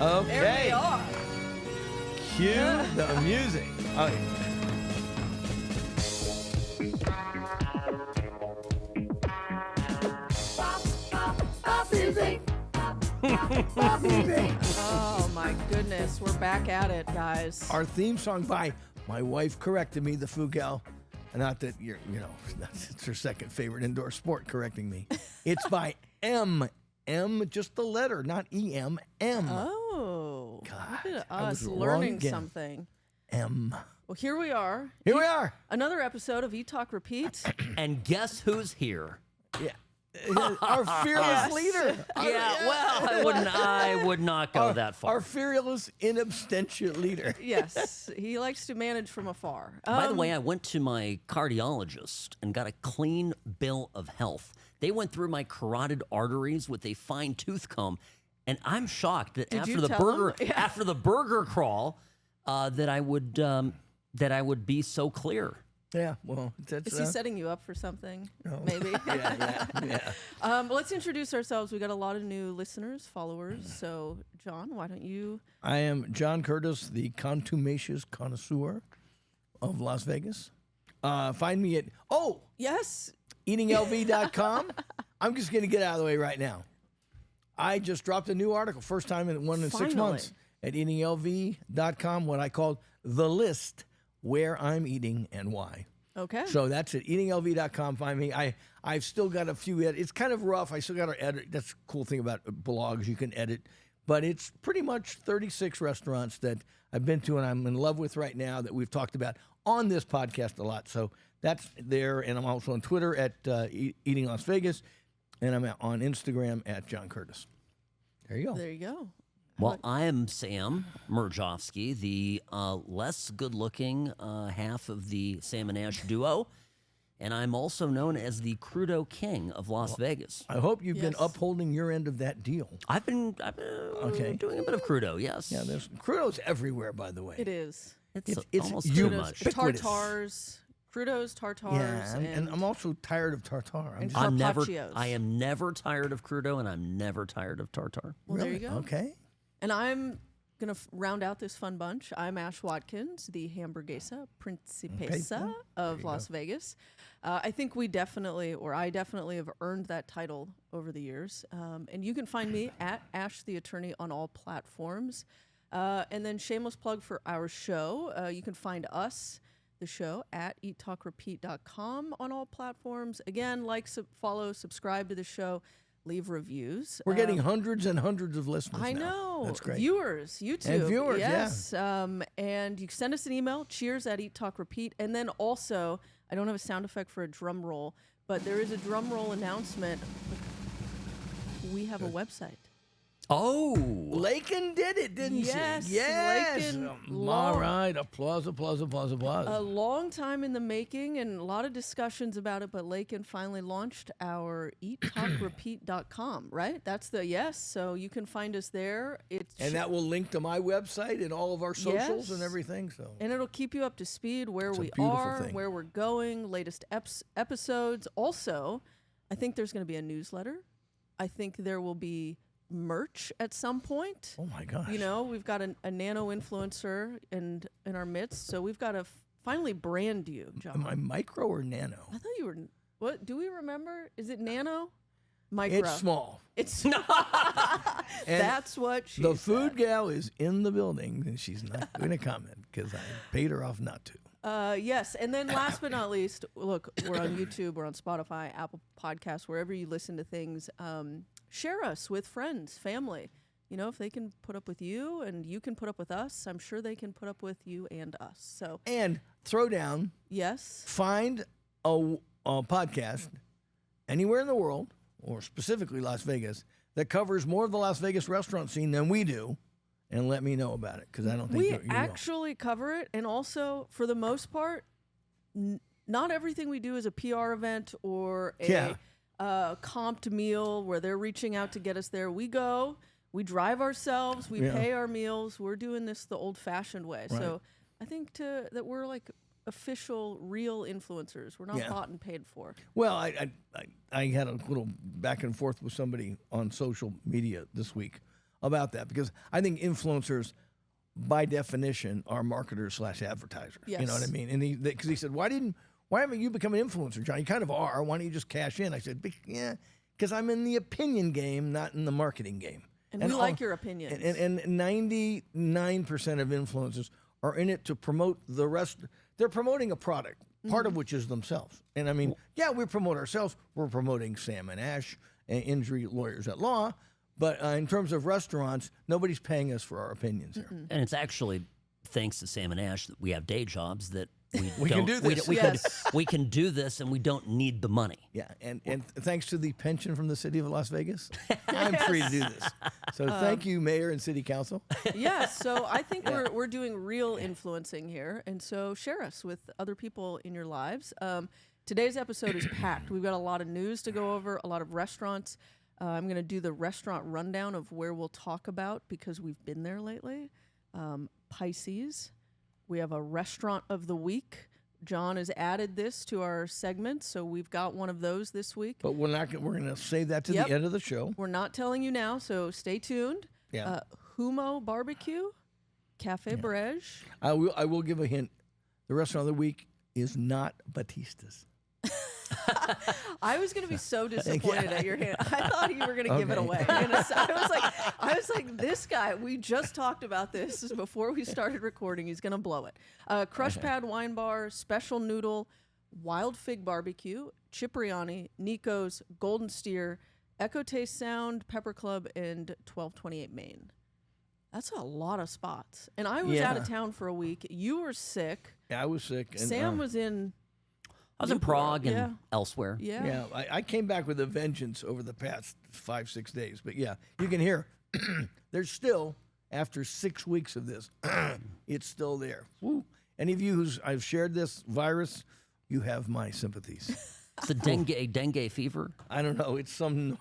Okay. There we are. Cue the music. Okay. Oh my goodness, we're back at it, guys. Our theme song by my wife corrected me, the Fugel. Not that it's her second favorite indoor sport correcting me. It's by M, just the letter, not E-M, M. Oh, God, look at I was us wrong learning again. something. M. Well, here we are. Here we are. Another episode of Eat Talk Repeat. And guess who's here? Yeah. Our fearless leader. I would not go that far. Our fearless, in absentia leader. Yes, he likes to manage from afar. By the way, I went to my cardiologist and got a clean bill of health. They went through my carotid arteries with a fine tooth comb, and I'm shocked that Did you after the tell burger him? Yeah. after the burger crawl, that I would be so clear. Yeah, well, that's... Is he setting you up for something? No. Maybe. Yeah. Let's introduce ourselves. We got a lot of new listeners, followers. So, John, why don't you? I am John Curtis, the contumacious connoisseur of Las Vegas. Find me at, Yes. eatinglv.com. I'm just going to get out of the way right now. I just dropped a new article, first time in 6 Finally. months, at eatinglv.com, what I call the list, where I'm eating and why. Okay. So that's at eatinglv.com. Find me. I've still got a few edits. It's kind of rough. I still got to edit. That's the cool thing about blogs. You can edit. But it's pretty much 36 restaurants that I've been to and I'm in love with right now that we've talked about on this podcast a lot. So that's there. And I'm also on Twitter at Eating Las Vegas. And I'm on Instagram at John Curtis. There you go. There you go. Well, I am Sam Murjovsky, the less good-looking half of the Sam and Ash duo, and I'm also known as the Crudo King of Las Vegas. I hope you've been Yes. upholding your end of that deal. I've been doing a bit of Crudo, yes. Yeah, there's Crudo's everywhere, by the way. It is. It's it's almost you- too Crudos, much. Ubiquitous. tartars, Crudos, tartars, Yeah, and I'm also tired of tartare. and I I am never tired of Crudo, and I'm never tired of tartare. Well, there you go. Okay. And I'm going to round out this fun bunch. I'm Ash Watkins, the hamburguesa principesa of Las Vegas. I think I definitely have earned that title over the years. And you can find me at Ash the Attorney on all platforms. And then shameless plug for our show. You can find us, the show, at eattalkrepeat.com on all platforms. Again, follow, subscribe to the show. Leave reviews. We're getting hundreds and hundreds of listeners I now. know. That's great. Viewers, YouTube. And viewers, yes. And you send us an email, cheers at Eat Talk Repeat. And then also, I don't have a sound effect for a drum roll, but there is a drum roll announcement. We have a website. Oh, Lakin did it, didn't Yes, she? Yes. Lakin All right. Applause. A long time in the making and a lot of discussions about it, but Lakin finally launched our eattalkrepeat.com, right? That's the yes. So you can find us there. And that will link to my website and all of our socials Yes. and everything. So And it'll keep you up to speed where It's a we beautiful are, thing. where we're going, latest episodes. Also, I think there's going to be a newsletter. I think there will be merch at some point. oh my gosh. You know, we've got a nano influencer in our midst, so we've got to finally brand you, John. Am I micro or nano? I thought you were. What do we remember? Is it nano? Micro. It's small. It's And that's what she the said. food gal is in the building and she's not going to comment because I paid her off not to. Yes, and then last but not least, look, we're on YouTube, we're on Spotify, Apple Podcasts, wherever you listen to things. Share us with friends, family. You know, if they can put up with you and you can put up with us, I'm sure they can put up with you and us. So, And throw down, yes, find a podcast anywhere in the world, or specifically Las Vegas, that covers more of the Las Vegas restaurant scene than we do, and let me know about it because I don't think we you will. actually cover it. And also, for the most part, not everything we do is a PR event or a comped meal where they're reaching out to get us there. We go, we drive ourselves, we pay our meals. We're doing this the old-fashioned way. Right. So I think that we're like official, real influencers. We're not bought and paid for. Well, I had a little back and forth with somebody on social media this week about that because I think influencers, by definition, are marketers / advertisers. Yes. You know what I mean? And because he said, why haven't you become an influencer, John? You kind of are. Why don't you just cash in? I said, yeah, because I'm in the opinion game, not in the marketing game. And we like your opinions. And 99% of influencers are in it to promote the rest. They're promoting a product, part of which is themselves. And I mean, yeah, we promote ourselves. We're promoting Sam and Ash, Injury Lawyers at Law. But in terms of restaurants, nobody's paying us for our opinions here. And it's actually thanks to Sam and Ash that we have day jobs that We can do this. We can do this, and we don't need the money. Yeah, and thanks to the pension from the city of Las Vegas, I'm free to do this. So thank you, Mayor and City Council. Yes, so I think we're doing real influencing here, and so share us with other people in your lives. Today's episode is packed. We've got a lot of news to go over, a lot of restaurants. I'm going to do the restaurant rundown of where we'll talk about because we've been there lately. Pisces. We have a restaurant of the week. John has added this to our segment, so we've got one of those this week. But we're going to save that to the end of the show. We're not telling you now, so stay tuned. Yeah. Humo Barbecue, Cafe Brege. I will give a hint. The restaurant of the week is not Batista's. I was going to be so disappointed at your hand. I thought you were going to give it away. And I was like, this guy. We just talked about this before we started recording. He's going to blow it. Crush Pad Wine Bar, Special Noodle, Wild Fig Barbecue, Cipriani, Nico's, Golden Steer, Echo Taste Sound, Pepper Club, and 1228 Main. That's a lot of spots. And I was out of town for a week. You were sick. Yeah, I was sick. And, Sam was in. I was in Prague and elsewhere. Yeah. I came back with a vengeance over the past 5-6 days. But yeah, you can hear there's still, after 6 weeks of this, it's still there. Woo. Any of you I've shared this virus, you have my sympathies. It's a dengue fever. I don't know. It's some.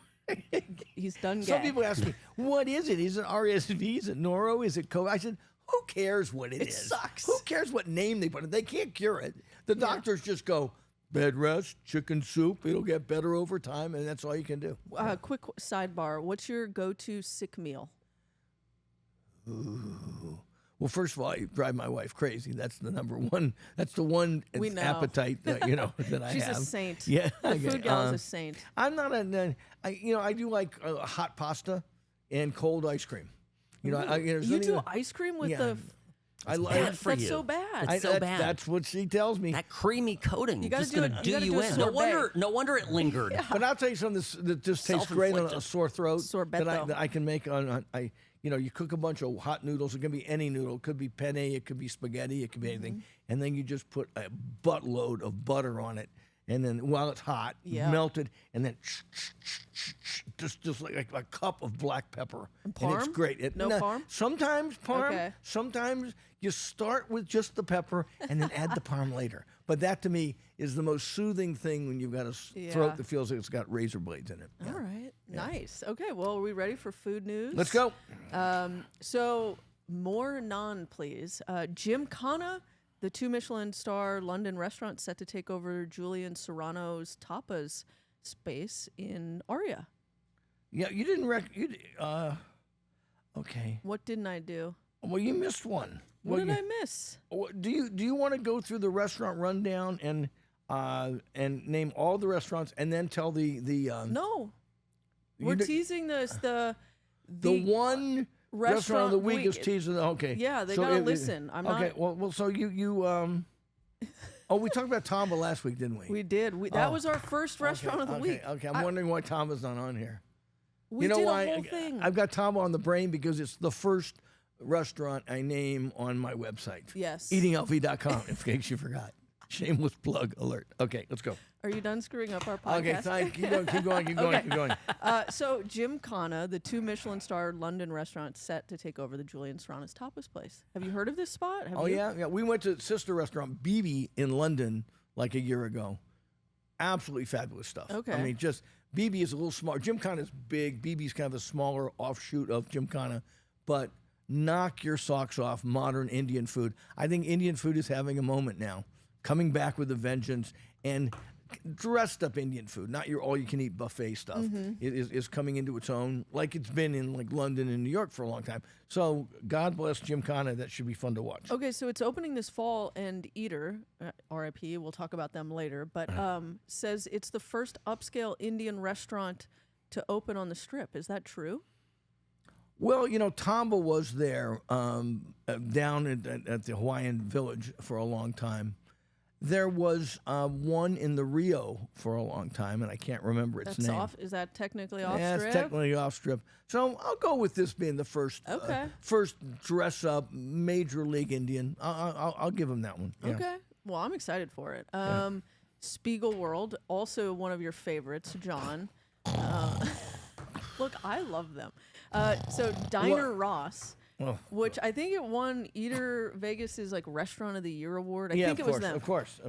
He's done. Some people ask me, what is it? Is it RSV? Is it Noro? Is it Cote? I said, who cares what it is? It sucks. Who cares what name they put it? They can't cure it. The doctors just go, bed rest, chicken soup. It'll get better over time, and that's all you can do. Quick sidebar. What's your go-to sick meal? Ooh. Well, first of all, you drive my wife crazy. That's the number one. That's the one appetite that that I She's have. She's a saint. Yeah, the food gal is a saint. I'm not I do like hot pasta and cold ice cream. You do ice cream with the. I like bad for that's you. so bad. It's so bad. That's what she tells me. That creamy coating You gotta just do going to it- you do gotta you do a in. sorbet. No wonder it lingered. But I'll tell you something that just tastes great on a sore throat. Sorbetto. That I can make on you cook a bunch of hot noodles. It can be any noodle. It could be penne. It could be spaghetti. It could be anything. And then you just put a buttload of butter on it. And then while it's hot, melted, and then just like a cup of black pepper. And it's great. No parm? Sometimes parm. Okay. Sometimes you start with just the pepper and then add the parm later. But that to me is the most soothing thing when you've got a throat that feels like it's got razor blades in it. All right. Nice. Okay. Well, are we ready for food news? Let's go. So more naan, please. GYMKHANA, the 2 Michelin star London restaurant set to take over Julian Serrano's tapas space in Aria. Yeah, you didn't okay. What didn't I do? Well, you missed one. What did I miss? Do you want to go through the restaurant rundown and name all the restaurants and then tell the No. We're teasing this the one restaurant of the week is teasing. Okay. Yeah, they gotta listen. I'm okay. not. Well, so you Oh, we talked about Tamba last week, didn't we? We did. That was our first restaurant of the week. Okay, I'm wondering why Tamba's not on here. We did a whole thing. I've got Tamba on the brain because it's the first restaurant I name on my website. Yes. EatingLV.com, in case you forgot. Shameless plug alert. Okay, let's go. Are you done screwing up our podcast? Okay, thank you. Keep going. So GYMKHANA, the 2 Michelin star London restaurant set to take over the Julian Serrano's tapas place. Have you heard of this spot? Yeah. We went to sister restaurant BB in London like a year ago. Absolutely fabulous stuff. Okay. I mean, just BB is a little smaller. GYMKHANA is big. BB's kind of a smaller offshoot of GYMKHANA, but knock your socks off modern Indian food. I think Indian food is having a moment now, coming back with a vengeance. And dressed up Indian food, not your all-you-can-eat buffet stuff, is coming into its own, like it's been in like London and New York for a long time. So God bless GYMKHANA. That should be fun to watch. Okay, so it's opening this fall, and Eater, RIP, we'll talk about them later, but says it's the first upscale Indian restaurant to open on the Strip. Is that true? Well, Tamba was there down at the Hawaiian Village for a long time. There was one in the Rio for a long time, and I can't remember its That's name. off. Is that technically off Yeah, strip? it's technically off strip. So I'll go with this being the first, first dress up major league Indian. I'll give him that one. Yeah. Okay. Well, I'm excited for it. Spiegelworld, also one of your favorites, John. Look, I love them. So Diner Ross. Which I think it won Eater Vegas's like Restaurant of the Year award. I think it was them. Of course.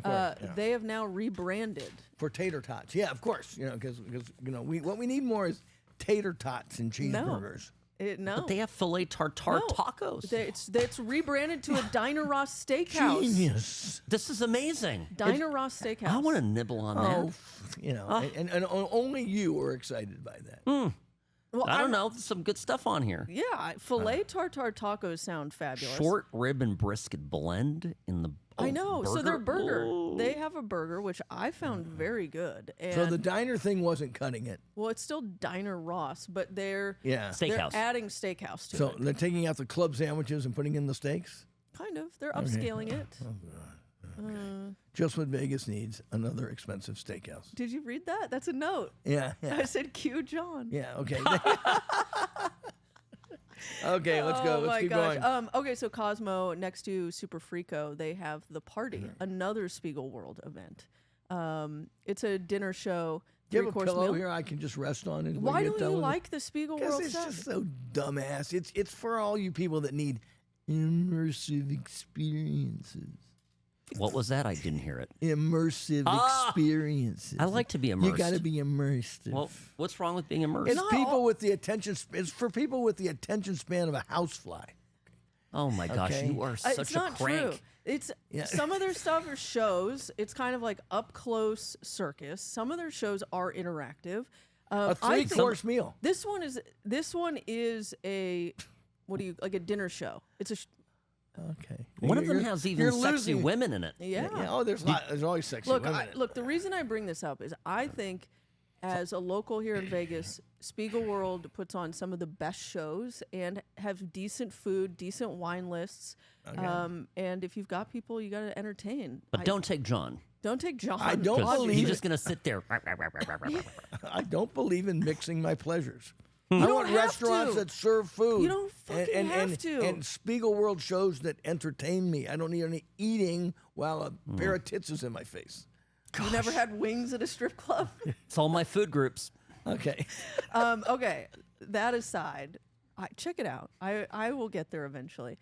They have now rebranded For tater tots. Yeah, of course. Because what we need more is tater tots and cheeseburgers. No. But they have filet tartare No. tacos. It's rebranded to a Diner Ross Steakhouse. Genius. This is amazing. Diner Ross Steakhouse. I want to nibble on that. And only you are excited by that. Well, I don't know. There's some good stuff on here. Yeah, filet tartare tacos sound fabulous. Short rib and brisket blend in the I know. burger. So their burger, Oh. they have a burger which I found very good. And So the diner thing wasn't cutting it. well, it's still Diner Ross, but they're Steakhouse. adding steakhouse to So it. they're taking out the club sandwiches and putting in the steaks? Kind of. They're upscaling it. Just what Vegas needs, another expensive steakhouse. Did you read that? That's a note. Yeah. I said, cue John. Yeah, okay. Okay, let's go. Oh Let's my keep gosh. going. Okay, so Cosmo next to Super Frico, they have The Party, another Spiegelworld event. It's a dinner show. Do you have a three-course pillow meal. here I can just rest on? And Why get don't done you with it? like the Spiegelworld Because it's set? just so dumbass. It's for all you people that need immersive experiences. What was that? I didn't hear it. Immersive experiences. I like to be immersed. You got to be immersed. Well, what's wrong with being immersed? It's people with the attention. It's for people with the attention span of a housefly. Oh my gosh, Okay. you are It's such a not crank. true. It's some of their stuff are shows. It's kind of like up close circus. Some of their shows are interactive. A I think three-course meal. This one is a like a dinner show. It's a Okay. One of them has even you're sexy losing- women in it. yeah. Oh, there's always sexy Look, women. in it. look. The reason I bring this up is I think, as a local here in Vegas, Spiegelworld puts on some of the best shows and have decent food, decent wine lists. And if you've got people, you got to entertain. But don't take John. Don't take John. I don't 'cause believe he's it. just going to sit there. I don't believe in mixing my pleasures. I don't want have restaurants to. that serve food. You don't fucking have to. And Spiegelworld shows that entertain me. I don't need any eating while a pair of tits is in my face. You never had wings at a strip club? It's all my food groups. Okay. Okay, that aside, check it out. I will get there eventually.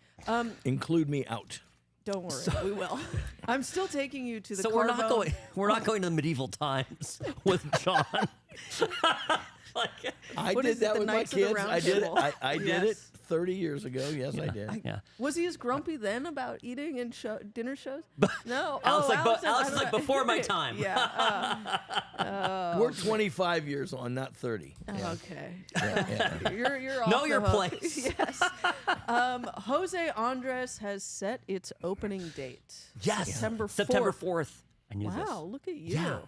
Include me out. Don't worry, we will. I'm still taking you to the. So we're not going to the medieval times with John. I What did is it, that the with my Knights of the kids. Round I did it. Table? I did it Yes. 30 years ago. Yes, I did. Yeah. Was he as grumpy then about eating and dinner shows? No. Alex like, Alex Alex is like, before my time. Yeah. We're 25 years on, not 30. Okay. Yeah. You're off Know the your hook. place. Yes. Jose Andres has set its opening date. Yes. September 4th. September 4th. I knew this. Wow, look at you. Yeah.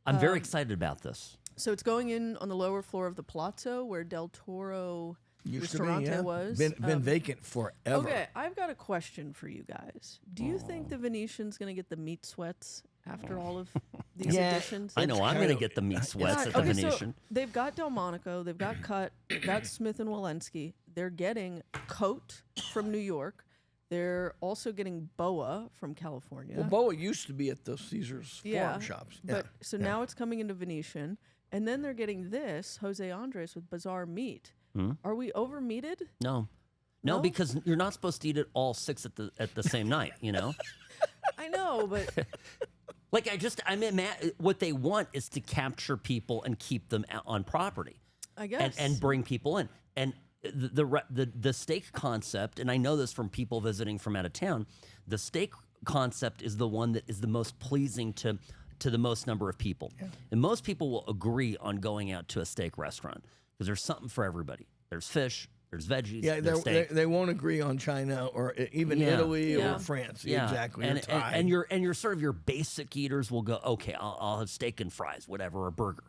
I'm very excited about this. So it's going in on the lower floor of the Palazzo where Del Toro Used to be, Ristorante yeah. was. Been vacant forever. Okay, I've got a question for you guys. Do you think the Venetian's going to get the meat sweats after all of these Yeah. additions? I know I'm kind going to of- get the meat sweats God, at the okay, Venetian. So they've got Delmonico, they've got Cote, they've got Smith and Wollensky. They're getting Cote from New York. They're also getting Boa from California. Well, Boa used to be at the Caesar's farm shops. Yeah. But so now it's coming into Venetian, and then they're getting this Jose Andres with Bazaar Meat. Are we over meated? No, No? because you're not supposed to eat it all six at the same night. You know, I know, but like I mean, what they want is to capture people and keep them on property, I guess and bring people in. And the steak concept, and I know this from people visiting from out of town, the steak concept is the one that is the most pleasing to to the most number of people. And most people will agree on going out to a steak restaurant because there's something for everybody. There's fish, there's veggies, Yeah, there's steak. they won't agree on China or even Italy or France. Yeah. Exactly. And your sort of your basic eaters will go, okay, I'll have steak and fries, whatever, or burger.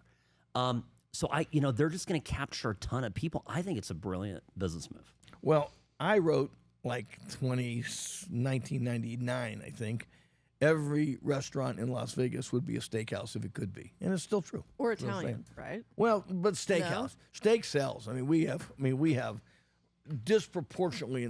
So they're just going to capture a ton of people. I think it's a brilliant business move. Well, I wrote like 1999, I think. Every restaurant in Las Vegas would be a steakhouse if it could be, and it's still true. Or Italian, right? Well, but steakhouse, No? steak sells. I mean, we have disproportionately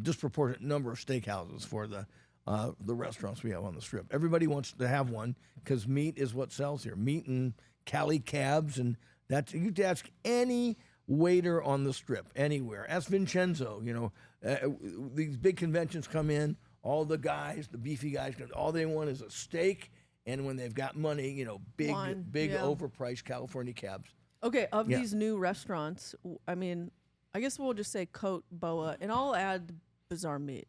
disproportionate number of steakhouses for the restaurants we have on the Strip. Everybody wants to have one because meat is what sells here. Meat and Cali cabs, and you could ask any waiter on the Strip anywhere. Ask Vincenzo. These big conventions come in. All the guys, the beefy guys, all they want is a steak, and when they've got money, big Wine, overpriced California cabs. Okay, these new restaurants, I mean, I guess we'll just say Cote, Boa, and I'll add Bizarre Meat.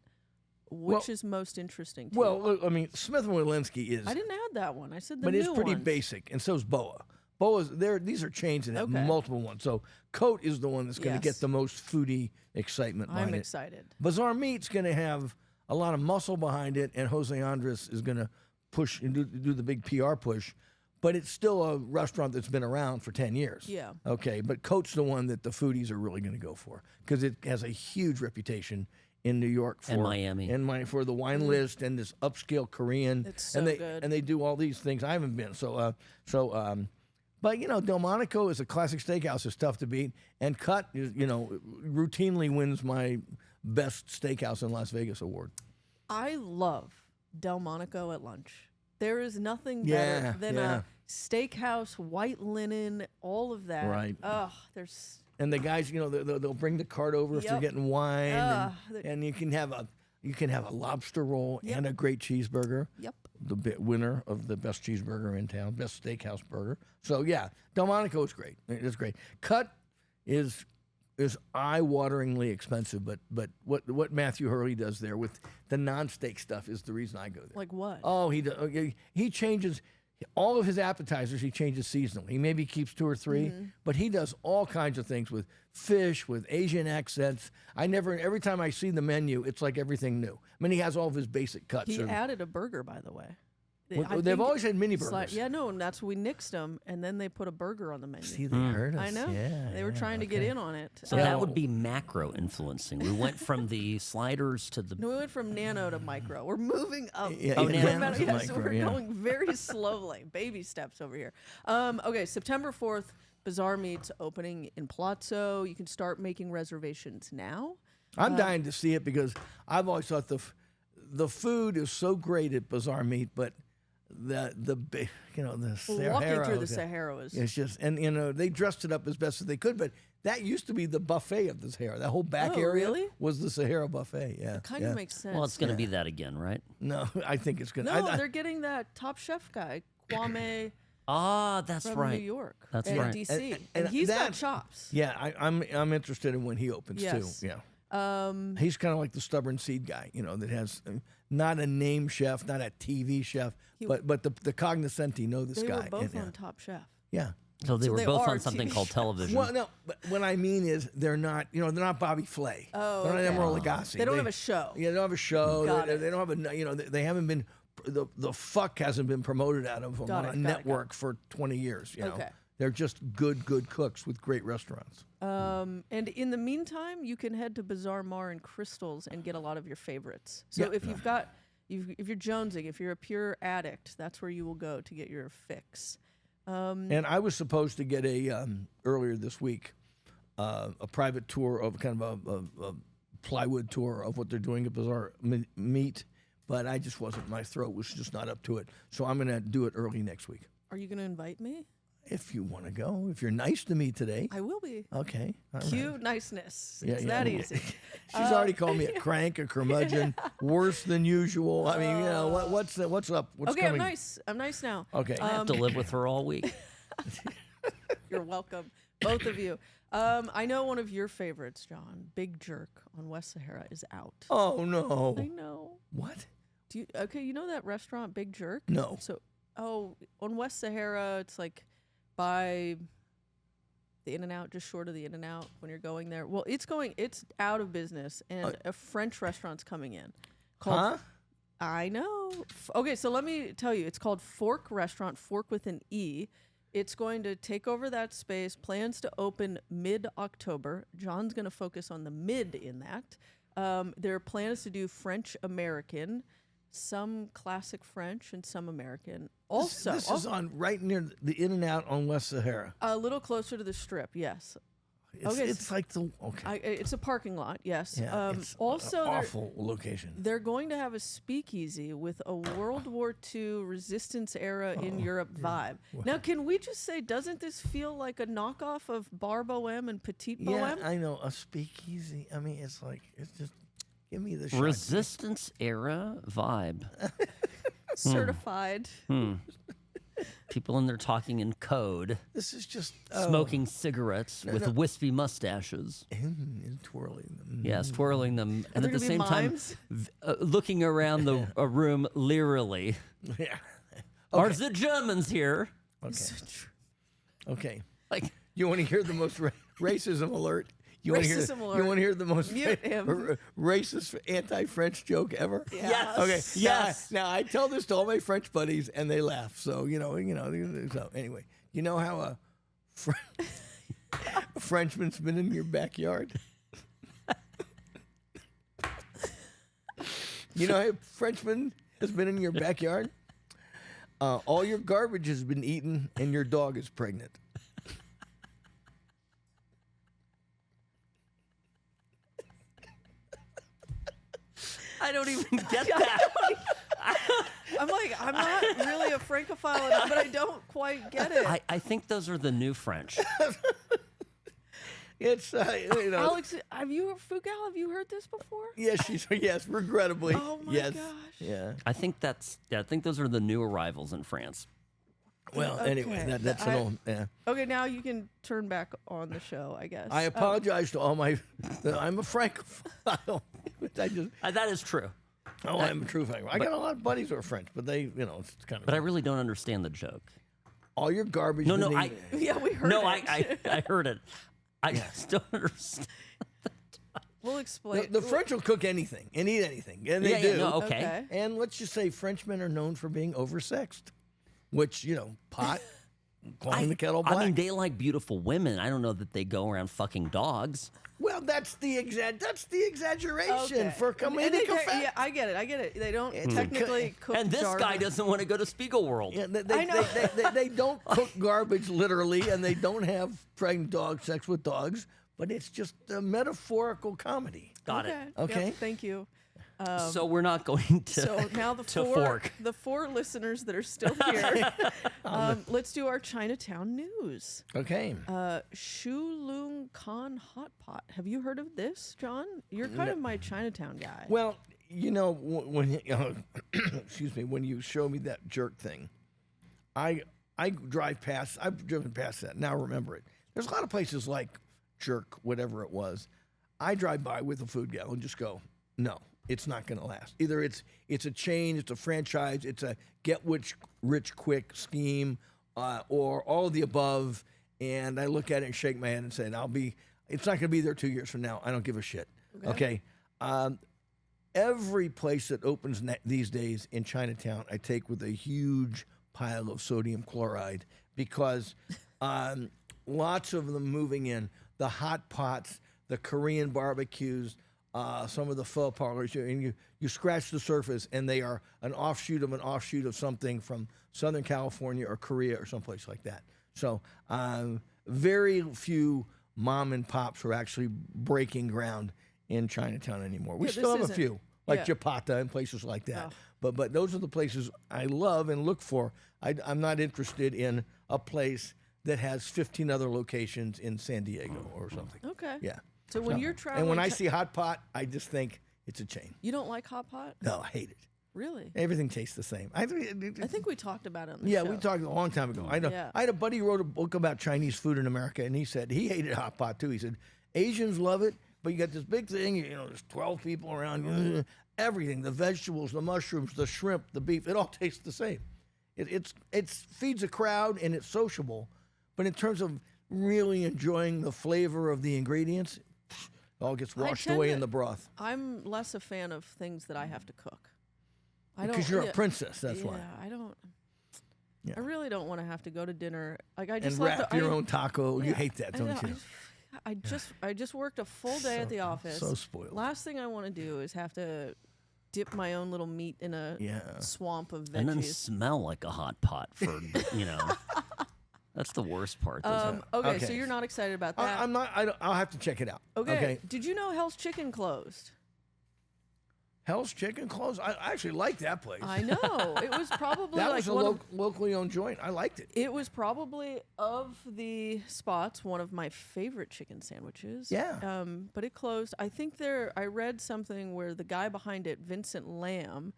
Which is most interesting to you? Well, look, I mean, Smith & Wollensky is... I didn't add that one. I said the but new it's pretty ones. basic, and so is Boa. Boa's there. These are chains that have multiple ones. So Cote is the one that's going to get the most foodie excitement behind I'm it. excited. Bizarre Meat's going to have a lot of muscle behind it, and Jose Andres is going to push and do the big PR push. But it's still a restaurant that's been around for 10 years. Yeah. Okay, but Cote's the one that the foodies are really going to go for because it has a huge reputation in New York and Miami, and for the wine list and this upscale Korean. It's so good. And they do all these things. I haven't been but Delmonico is a classic steakhouse. It's tough to beat, and Cote is routinely wins my best steakhouse in Las Vegas award. I love Delmonico at lunch. There is nothing better than a steakhouse, white linen, all of that. Right. There's. And the guys, they'll bring the cart over if they're getting wine, and you can have a lobster roll and a great cheeseburger. Yep. The winner of the best cheeseburger in town, best steakhouse burger. So yeah, Delmonico is great. It's great. Cote is eye-wateringly expensive, but what Matthew Hurley does there with the non-steak stuff is the reason I go there. Like what? Oh, he changes all of his appetizers. He changes seasonally. He maybe keeps 2 or 3, but he does all kinds of things with fish, with Asian accents. Every time I see the menu, it's like everything new. I mean, he has all of his basic cuts. He added a burger, by the way. They've always had mini burgers. And that's we nixed them, and then they put a burger on the menu. See, they heard us. I know. Yeah, they were trying to get in on it. So that would be macro influencing. We went from the sliders to the... No, we went from nano to micro. We're moving up. nano to micro, so we're going very slowly. Baby steps over here. Okay, September 4th, Bizarre Meat's opening in Palazzo. You can start making reservations now. I'm dying to see it because I've always thought the food is so great at Bizarre Meat, but the Sahara. Walking through the Sahara is... It's just, and they dressed it up as best as they could, but that used to be the buffet of the Sahara. That whole back area was the Sahara buffet. Yeah, it kind of makes sense. Well, it's going to be that again, right? No, I think it's going to. No, they're getting that Top Chef guy, Kwame. That's from right. New York. That's and right. DC. And he's got chops. Yeah, I'm interested in when he opens too. Yeah. He's kind of like the stubborn seed guy, that has not a name chef, not a TV chef, but the cognoscenti know this guy. They were both on Top Chef. Yeah. So they were both on are something TV called television. Well, no, but what I mean is they're not Bobby Flay. Oh, they're not okay. Emeril Lagasse. They don't have a show. Yeah, they don't have a show. Got They don't have a. They haven't been. The fuck hasn't been promoted out of them on a network for 20 years. Okay. They're just good cooks with great restaurants. And in the meantime, you can head to Bazaar Mar and Crystals and get a lot of your favorites. So if you've got, if you're jonesing, if you're a pure addict, that's where you will go to get your fix. And I was supposed to get earlier this week a private tour of kind of a plywood tour of what they're doing at Bazaar Meat, but I just wasn't. My throat was just not up to it. So I'm going to do it early next week. Are you going to invite me? If you want to go, if you're nice to me today. I will be. Okay. All Cute right. niceness. It's that easy. She's already called me a crank, a curmudgeon, worse than usual. I mean, what's up? What's okay, coming? I'm nice now. Okay. I have to live with her all week. You're welcome, both of you. I know one of your favorites, John, Big Jerk on West Sahara is out. Oh no. I know. What? You know that restaurant, Big Jerk? No. So on West Sahara, it's like by the In-N-Out, just short of the In-N-Out when you're going there. Well, it's out of business, and a French restaurant's coming in. Huh? I know. Okay, so let me tell you. It's called Fork Restaurant, Fork with an E. It's going to take over that space. Plans to open mid-October. John's going to focus on the mid in that. Their plan is to do French-American, some classic French and some American. Also, this is on right near the In-N-Out on West Sahara. a little closer to the Strip, yes. It's like the okay. It's a parking lot, yes. Yeah, it's also, an awful location. they're going to have a speakeasy with a World War II resistance era in Europe vibe. Now, can we just say, doesn't this feel like a knockoff of Bar Bohème and Petite Bohème? Yeah, I know, a speakeasy. I mean, it's just give me the shot. Resistance era vibe. Certified. People in there talking in code, This is just smoking cigarettes with wispy mustaches. and twirling them. Yes, twirling them, and there at the gonna be same time, mimes? looking around the room leerily. Yeah. Are the Germans here? Okay. Like, You want to hear the most racism alert? You want to hear? Racism alert. You want to hear the most Mute him. racist anti-French joke ever? Yeah. Okay. Yes. Now I tell this to all my French buddies, and they laugh. So So anyway, you know how a Frenchman's been in your backyard? You know how a Frenchman has been in your backyard? All your garbage has been eaten, and your dog is pregnant. I don't even get that. I'm not really a Francophile enough, but I don't quite get it. I think those are the new French. It's Alex, have you heard this before? yes, regrettably. Oh my yes. gosh. Yeah. I think those are the new arrivals in France. Well, Okay. anyway, that's an old. Yeah. Okay, now you can turn back on the show, I guess. I apologize to all my. I'm a Francophile. I just. That is true. Oh, I'm a true Francophile. I got a lot of buddies who are French, but they, it's kind of. But I really don't understand the joke. all your garbage. No, been no, eaten. Yeah, we heard No, it. I heard it. I just don't understand. We'll explain. The French will cook anything and eat anything, and they Yeah, do. yeah, no, okay. Okay. And let's just say Frenchmen are known for being oversexed, which pot, calling the kettle black. I mean, they like beautiful women. I don't know that they go around fucking dogs. well, that's the exaggeration Okay. for And comedic effect. Yeah, I get it. They don't technically cook And this guy jargon. doesn't want to go to Spiegelworld. Yeah, I know. they don't cook garbage literally, and they don't have pregnant dog sex with dogs, but it's just a metaphorical comedy. Got it. Okay. Yep, thank you. So we're not going to. So now the to four fork. the four listeners that are still here, let's do our Chinatown news. Okay. Shulung Khan Hot Pot. Have you heard of this, John? You're kind of my Chinatown guy. Well, when excuse me, when you show me that jerk thing, I drive past. I've driven past that. Now remember it. There's a lot of places like Jerk, whatever it was. I drive by with a food gal and just go, no, it's not going to last. Either it's a chain, it's a franchise, it's a get rich quick scheme, or all of the above. And I look at it and shake my head and say, it's not going to be there 2 years from now. I don't give a shit. Okay. Every place that opens these days in Chinatown, I take with a huge pile of sodium chloride because lots of them moving in. The hot pots, the Korean barbecues, some of the pho parlors, and you scratch the surface, and they are an offshoot of something from Southern California or Korea or someplace like that. So very few mom and pops are actually breaking ground in Chinatown anymore. We Yeah, still this have a isn't- few, like yeah. Japata and places like that. Oh. But those are the places I love and look for. I'm not interested in a place that has 15 other locations in San Diego or something. Okay. Yeah. So when you're traveling, And when I see hot pot, I just think it's a chain. you don't like hot pot, No, I hate it. really? Everything tastes the same. I think we talked about it. On the yeah, show. we talked a long time ago. I know. Yeah. I had a buddy who wrote a book about Chinese food in America, and he said he hated hot pot too. He said Asians love it, but you got this big thing. There's 12 people around. Everything, the vegetables, the mushrooms, the shrimp, the beef, it all tastes the same. it feeds a crowd and it's sociable, but in terms of really enjoying the flavor of the ingredients, it all gets washed away in the broth. I'm less a fan of things that I have to cook. Because you're a princess, that's why. I don't. Yeah. I really don't want to have to go to dinner. Like I just And wrap your own taco. You hate that, don't you? I just worked a full day at the office. So spoiled. Last thing I want to do is have to dip my own little meat in a swamp of veggies. And then smell like a hot pot for, That's the worst part. Okay, so you're not excited about that? I'm not. I'll have to check it out. Okay. Did you know Hell's Chicken closed? Hell's Chicken closed? I actually like that place. I know. It was probably that was a locally owned joint. I liked it. It was probably, of the spots, one of my favorite chicken sandwiches. Yeah. But it closed. I think I read something where the guy behind it, Vincent Lamb,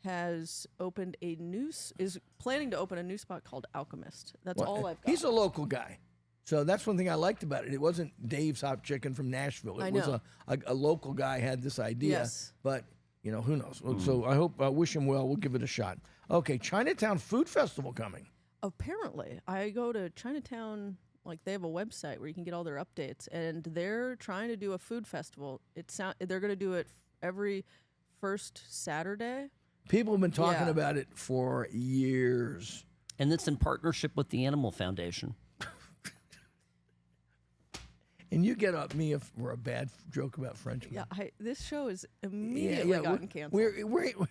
is planning to open a new spot called Alchemist. That's all I've got. He's a local guy. So that's one thing I liked about it. It wasn't Dave's Hot Chicken from Nashville. It was a local guy had this idea. Yes. But, who knows? So I wish him well. We'll give it a shot. Okay, Chinatown Food Festival coming. Apparently. I go to Chinatown, they have a website where you can get all their updates, and they're trying to do a food festival. They're going to do it every first Saturday. People have been talking about it for years. And it's in partnership with the Animal Foundation. And you get up me for a bad joke about Frenchman. Yeah, this show is immediately gotten canceled.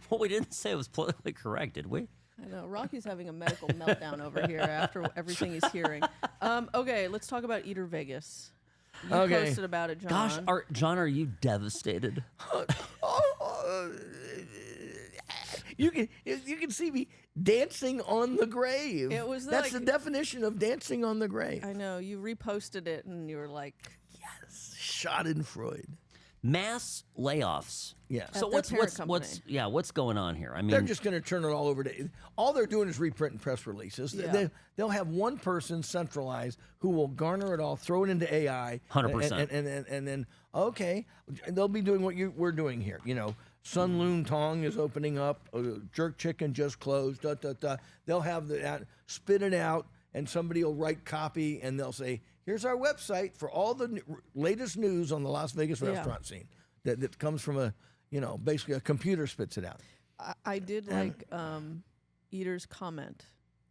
Well, we didn't say it was politically correct, did we? I know. Rocky's having a medical meltdown over here after everything he's hearing. Okay, let's talk about Eater Vegas. You posted about it, John. Gosh, John, are you devastated? You can see me dancing on the grave. That's the definition of dancing on the grave. I know. You reposted it and you were like, yes, Schadenfreude. Mass layoffs. Yeah. So what's going on here? I mean, they're just going to turn it all over to. All they're doing is reprinting press releases. Yeah. They'll have one person centralized who will garner it all, throw it into AI, 100%, and then they'll be doing what we're doing here. Sun Loon Tong is opening up. Jerk Chicken just closed. They'll have that, spit it out, and somebody will write copy, and they'll say, "Here's our website for all the latest news on the Las Vegas restaurant scene." That comes from basically a computer spits it out. I did like Eater's comment.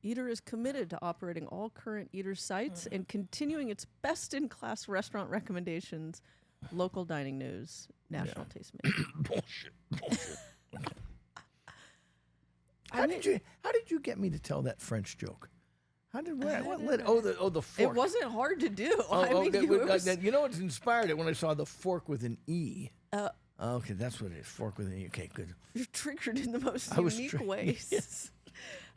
Eater is committed to operating all current Eater sites and continuing its best-in-class restaurant recommendations, local dining news, national taste menu. Bullshit. How did you get me to tell that French joke? The fork. It wasn't hard to do. You know what's inspired it when I saw the fork with an E. Okay, that's what it is. Fork with an E. Okay, good. You're triggered in the most unique ways. Yes.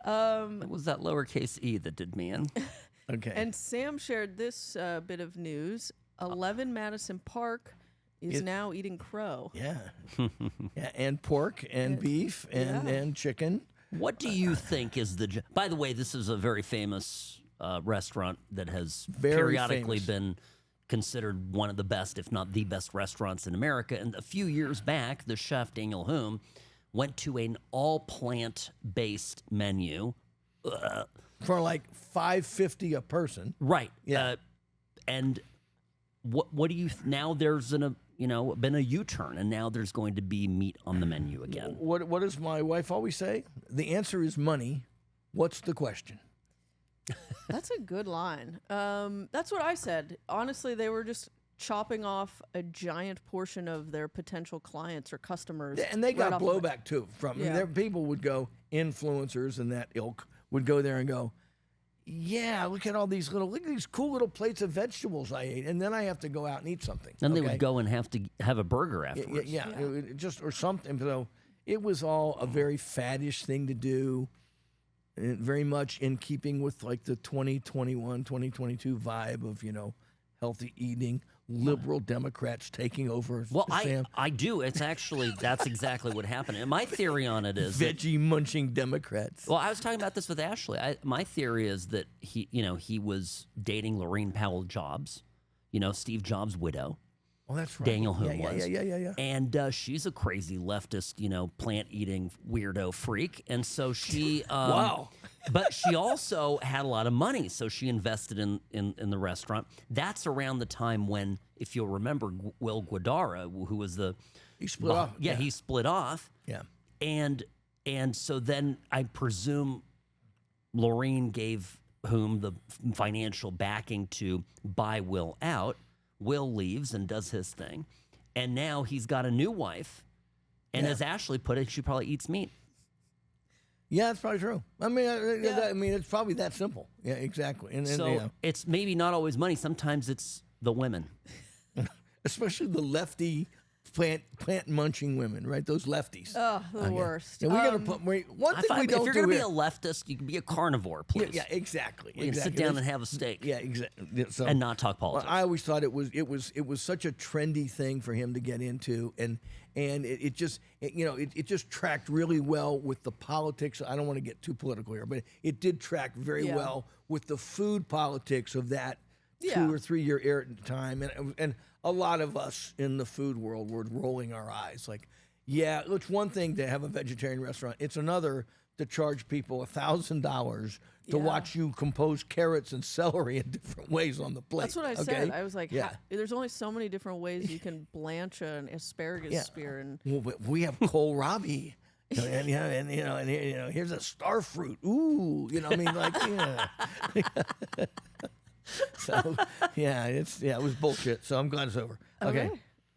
It was that lowercase e that did me in. Okay. And Sam shared this bit of news. 11 Madison Park is now eating crow. Yeah. And pork and beef and chicken. What do you think is by the way, this is a very famous restaurant that has periodically been considered one of the best, if not the best restaurants in America. And a few years back, the chef, Daniel Hume, went to an all-plant-based menu. For like $5.50 a person. Right. Yeah. And what do you now there's been a U-turn, and now there's going to be meat on the menu again. What does my wife always say? The answer is money. What's the question? That's a good line. That's what I said. Honestly, they were just chopping off a giant portion of their potential clients or customers. And they got blowback too from their people would go, influencers and that ilk would go there and go, yeah, look at these cool little plates of vegetables I ate, and then I have to go out and eat something. And they would go and have to have a burger afterwards. Yeah. Or something. So it was all a very faddish thing to do, and very much in keeping with like the 2021, 2022 vibe of healthy eating. Liberal Democrats taking over. Well, I do. That's exactly what happened. And my theory on it is veggie munching Democrats. Well, I was talking about this with Ashley. My theory is that he was dating Lorraine Powell Jobs, Steve Jobs' widow, Oh, that's right. Daniel Hume yeah, was. Yeah. And she's a crazy leftist, plant-eating weirdo freak. And so she, Wow. but she also had a lot of money, so she invested in the restaurant. That's around the time when, if you'll remember, Will Guidara, who was He split off. Yeah, he split off. Yeah. And so then I presume Lorene gave Hume the financial backing to buy Will out. Will leaves and does his thing. And now he's got a new wife. And as Ashley put it, she probably eats meat. Yeah, that's probably true. I mean, it's probably that simple. Yeah, exactly. And So it's maybe not always money. Sometimes it's the women. especially the lefty plant munching women, right? Those lefties. Oh, the worst. Yeah, we got to put one thing we don't if you're do going to be here- a leftist, you can be a carnivore, please. Yeah, exactly. You can exactly. sit down and have a steak Yeah, exactly. So, and not talk politics. I always thought it was such a trendy thing for him to get into, and it just tracked really well with the politics. I don't want to get too political here, but it did track very well with the food politics of that 2 or 3 year era time, and a lot of us in the food world were rolling our eyes like, yeah, it's one thing to have a vegetarian restaurant. It's another to charge people $1,000 to watch you compose carrots and celery in different ways on the plate. That's what I said. I was like, Yeah. there's only so many different ways you can blanch an asparagus spear. And Well, but we have kohlrabi. And here's a star fruit. Ooh, I mean, like, yeah. So, it was bullshit. So I'm glad it's over. Okay.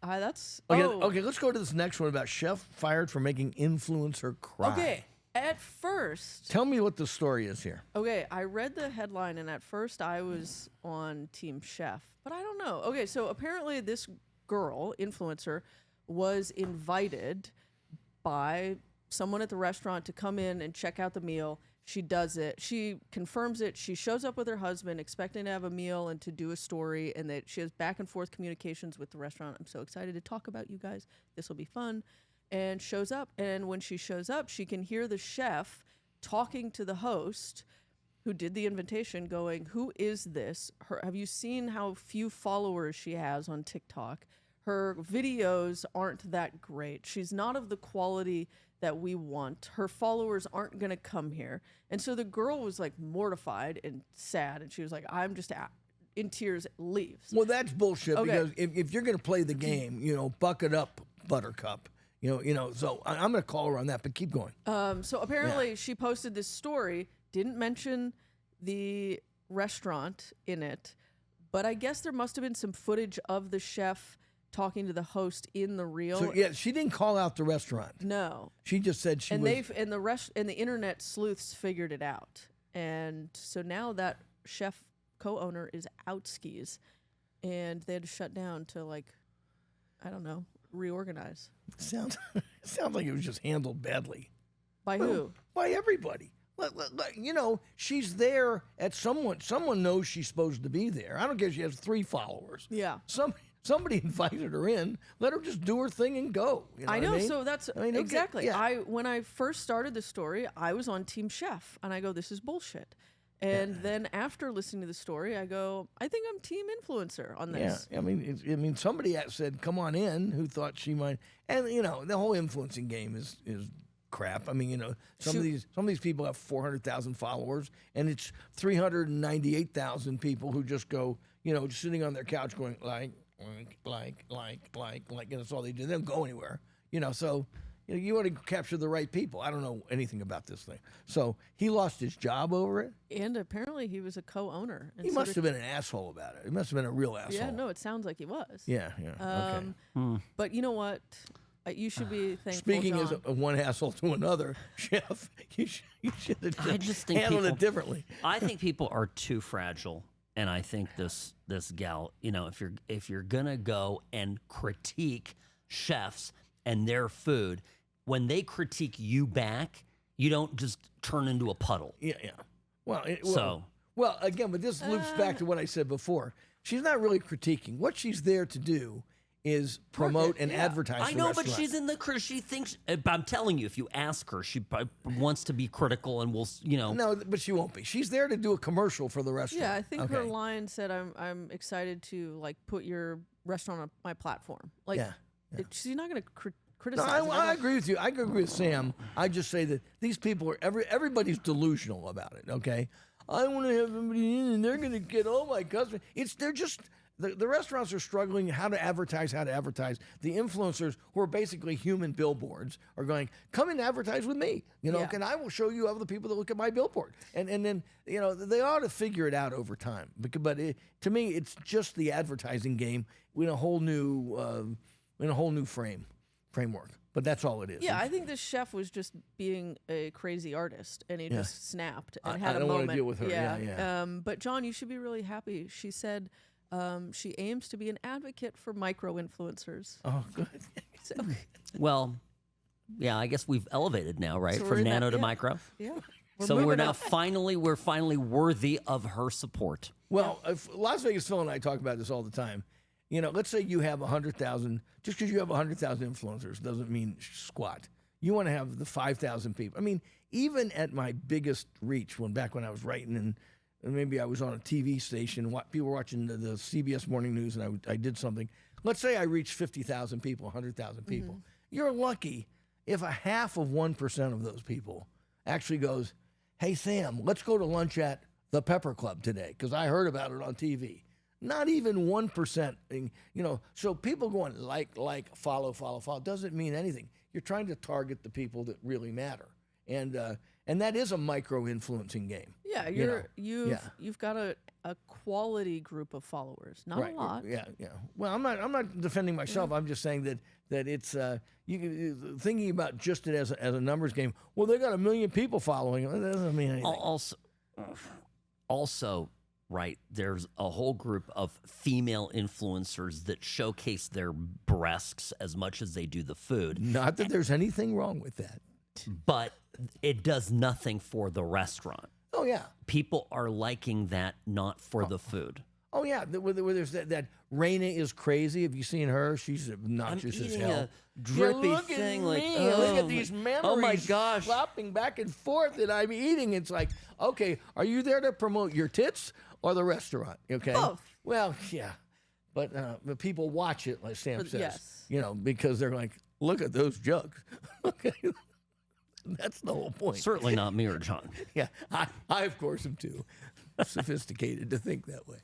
Okay, let's go to this next one about chef fired for making influencer cry. Okay. At first, Tell me what the story is here. okay, I read the headline, and at first I was on Team Chef, but I don't know. Okay, so apparently this girl, influencer, was invited by someone at the restaurant to come in and check out the meal. She does it. She confirms it. She shows up with her husband, expecting to have a meal and to do a story, and that she has back and forth communications with the restaurant. I'm so excited to talk about you guys. This will be fun. And shows up. And when she shows up, she can hear the chef talking to the host who did the invitation, going, "Who is this? Have you seen how few followers she has on TikTok? Her videos aren't that great. She's not of the quality that we want. Her followers aren't going to come here." And so the girl was like mortified and sad. And she was like, "I'm just in tears," leaves. Well, that's bullshit Okay. because if you're going to play the game, buck it up, Buttercup. So I'm going to call her on that, but keep going. So apparently she posted this story, didn't mention the restaurant in it, but I guess there must have been some footage of the chef talking to the host in the reel. So yeah, she didn't call out the restaurant. No. She just said she And was. the internet sleuths figured it out. And so now that chef co-owner is out skis, and they had to shut down to, like, I don't know, reorganize. Sounds like it was just handled badly. By who? By everybody. She's there at someone knows she's supposed to be there. I don't care if she has 3 followers. Yeah. Somebody invited her in. Let her just do her thing and go. You know I what know, mean? so that's okay, exactly. yeah. When I first started the story, I was on Team Chef, and I go, "This is bullshit." And then after listening to the story, I go, "I think I'm Team Influencer on this." Yeah, I mean, somebody said, "Come on in," who thought she might, and the whole influencing game is crap. I mean, some of these people have 400,000 followers, and it's 398,000 people who just go, just sitting on their couch going like, and that's all they do. They don't go anywhere, So you want to capture the right people. I don't know anything about this thing. So he lost his job over it. And apparently he was a co-owner. And He so must have been an asshole about it. He must have been a real asshole. Yeah, no, it sounds like he was. Yeah. Okay. But you know what? You should be thankful, Speaking John. as one asshole to another, Chef, you should have I just think handled people, it differently. I think people are too fragile, and I think this gal, if you're gonna go and critique chefs and their food, when they critique you back, you don't just turn into a puddle. Yeah. Well, So again, but this loops back to what I said before. She's not really critiquing. What she's there to do is promote and advertise. I the know, restaurant. but she's in the. She thinks. I'm telling you, if you ask her, she wants to be critical, and will. No, but she won't be. She's there to do a commercial for the restaurant. Yeah, I think Okay. her line said, "I'm excited to, like, put your restaurant on my platform. Like, Yeah. she's not going to No, criticize. I agree with you. I agree with Sam. I just say that these people are everybody's delusional about it. Okay, I want to have somebody in, and they're going to get all my customers. They're just the restaurants are struggling how to advertise. The influencers, who are basically human billboards, are going, come and advertise with me. And I will show you other people that look at my billboard. And then they ought to figure it out over time. But to me, it's just the advertising game in a whole new framework. But that's all it is. Yeah, I think this chef was just being a crazy artist, and he just snapped and had I a don't moment. want to deal with her. Yeah. But John, you should be really happy. She said she aims to be an advocate for micro-influencers. Oh, good. So, Well, yeah, I guess we've elevated now, right? So we're From in nano that- to yeah. micro. yeah. So we're moving now up. finally worthy of her support. Well, if Las Vegas Phil and I talk about this all the time. Let's say you have 100,000. Just because you have 100,000 influencers doesn't mean squat. You want to have the 5,000 people. I mean, even at my biggest reach, back when I was writing and maybe I was on a TV station, people were watching the CBS Morning News, and I did something. Let's say I reached 50,000 people, 100,000 people. You're lucky if a half of 1% of those people actually goes, hey, Sam, let's go to lunch at the Pepper Club today because I heard about it on TV. Not even 1%. So people going like, follow doesn't mean anything. You're trying to target the people that really matter, and that is a micro-influencing game. Yeah, you've got a quality group of followers, not a lot. Yeah. Well, I'm not defending myself. I'm just saying that it's you thinking about just it as a numbers game. Well, they got 1 million people following. That doesn't mean anything. Also, right, there's a whole group of female influencers that showcase their breasts as much as they do the food. Not that there's anything wrong with that. But it does nothing for the restaurant. Oh, yeah. People are liking that, not for the food. Oh, yeah. Where there's that Raina is crazy. Have you seen her? She's obnoxious I'm as eating hell. a drippy look thing at like, me. oh, Look at these memories oh my gosh. flopping back and forth that I'm eating. It's like, okay, are you there to promote your tits or the restaurant? Okay. Both. Well, yeah. But people watch it, like Sam says. Yes. Because they're like, look at those jugs. Okay. That's the whole point. Certainly not me or John. Yeah, I of course am too sophisticated to think that way.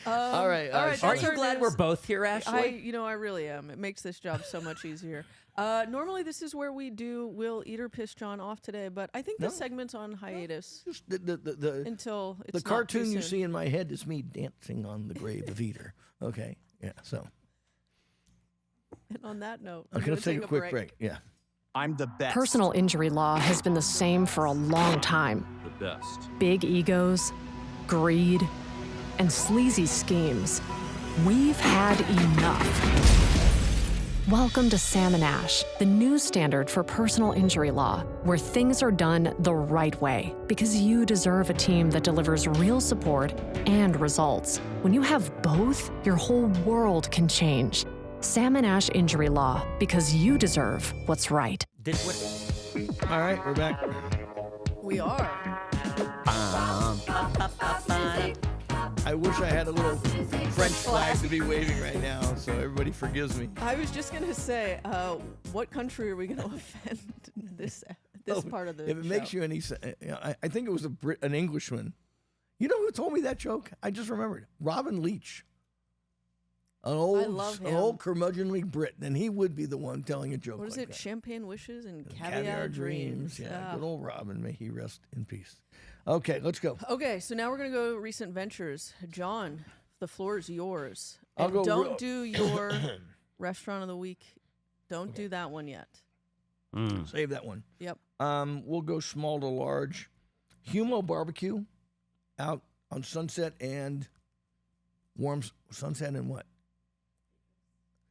All right. that's Aren't you our glad news. we're both here, Ashley? I really am. It makes this job so much easier. Normally, this is where we'll eat or piss John off today, but I think this segment's on hiatus Just the until it's the not too cartoon you soon. see in my head is me dancing on the grave of Eater. Okay. Yeah. So And on that note, okay, let's take a quick break. Yeah. I'm the best. Personal injury law has been the same for a long time. The best. Big egos, greed, and sleazy schemes. We've had enough. Welcome to Sam and Ash, the new standard for personal injury law, where things are done the right way, because you deserve a team that delivers real support and results. When you have both, your whole world can change. Sam and Ash Injury Law, because you deserve what's right. All right, we're back. We are. I wish I had a little French flag to be waving right now, so everybody forgives me. I was just gonna say, what country are we gonna offend this part of the If it show? makes you any sense, I think it was an Englishman. You know who told me that joke? I just remembered. Robin Leach. An love him. old curmudgeonly Brit, and he would be the one telling a joke. What is like it? that. Champagne wishes and Caviar dreams. Yeah, good old Robin. May he rest in peace. Okay, let's go. Okay, so now we're gonna go recent ventures. John, the floor is yours. I'll And go don't do your restaurant of the week. Don't do that one yet. Save that one. Yep. We'll go small to large. Humo Barbecue out on Sunset and Sunset and what?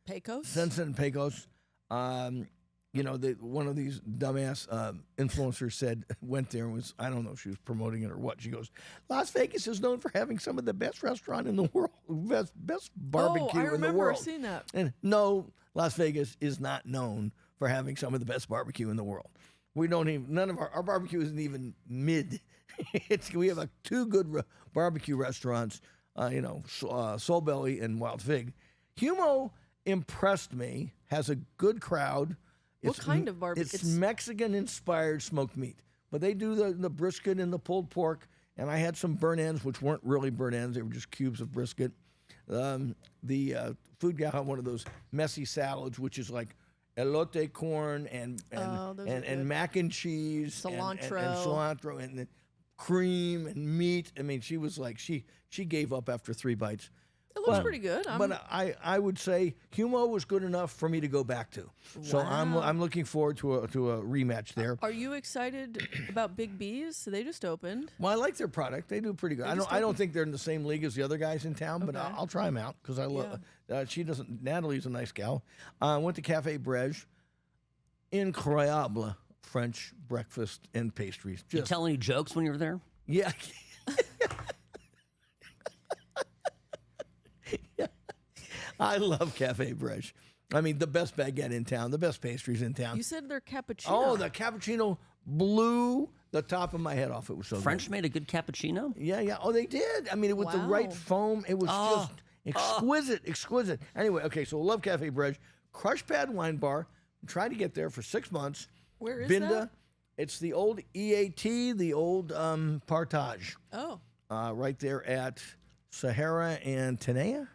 Pecos? Sunset and Pecos. One of these dumbass influencers went there and was, I don't know if she was promoting it or what. She goes, Las Vegas is known for having some of the best restaurant in the world, best barbecue I in the remember world. seeing that. And no, Las Vegas is not known for having some of the best barbecue in the world. None of our barbecue isn't even mid. We have two good barbecue restaurants Soul Belly and Wild Fig. Humo impressed me. Has a good crowd. What kind of barbecue? It's Mexican-inspired smoked meat, but they do the brisket and the pulled pork. And I had some burnt ends, which weren't really burnt ends; they were just cubes of brisket. The food guy had one of those messy salads, which is like elote corn and mac and cheese, cilantro, and cilantro, and the cream and meat. I mean, she was like she gave up after 3 bites. It looks pretty good. But I would say Humo was good enough for me to go back to. So I'm looking forward to a rematch there. Are you excited about Big B's? They just opened. Well, I like their product. They do pretty good. I don't think they're in the same league as the other guys in town, but I'll try them out because I love. She doesn't. Natalie's a nice gal. Went to Cafe Brège. Incroyable French breakfast and pastries. Did you tell any jokes when you were there? Yeah. I love Cafe Brège. I mean, the best baguette in town, the best pastries in town. You said their cappuccino. Oh, the cappuccino blew the top of my head off. It was so French good. made a good cappuccino? Yeah. Oh, they did. I mean, with the right foam, it was just exquisite. Anyway, okay, so love Cafe Brège. Crush Pad Wine Bar. Tried to get there for 6 months. Where is Binda. that? It's the old EAT, the old Partage. Oh. Right there at Sahara and Tenaya.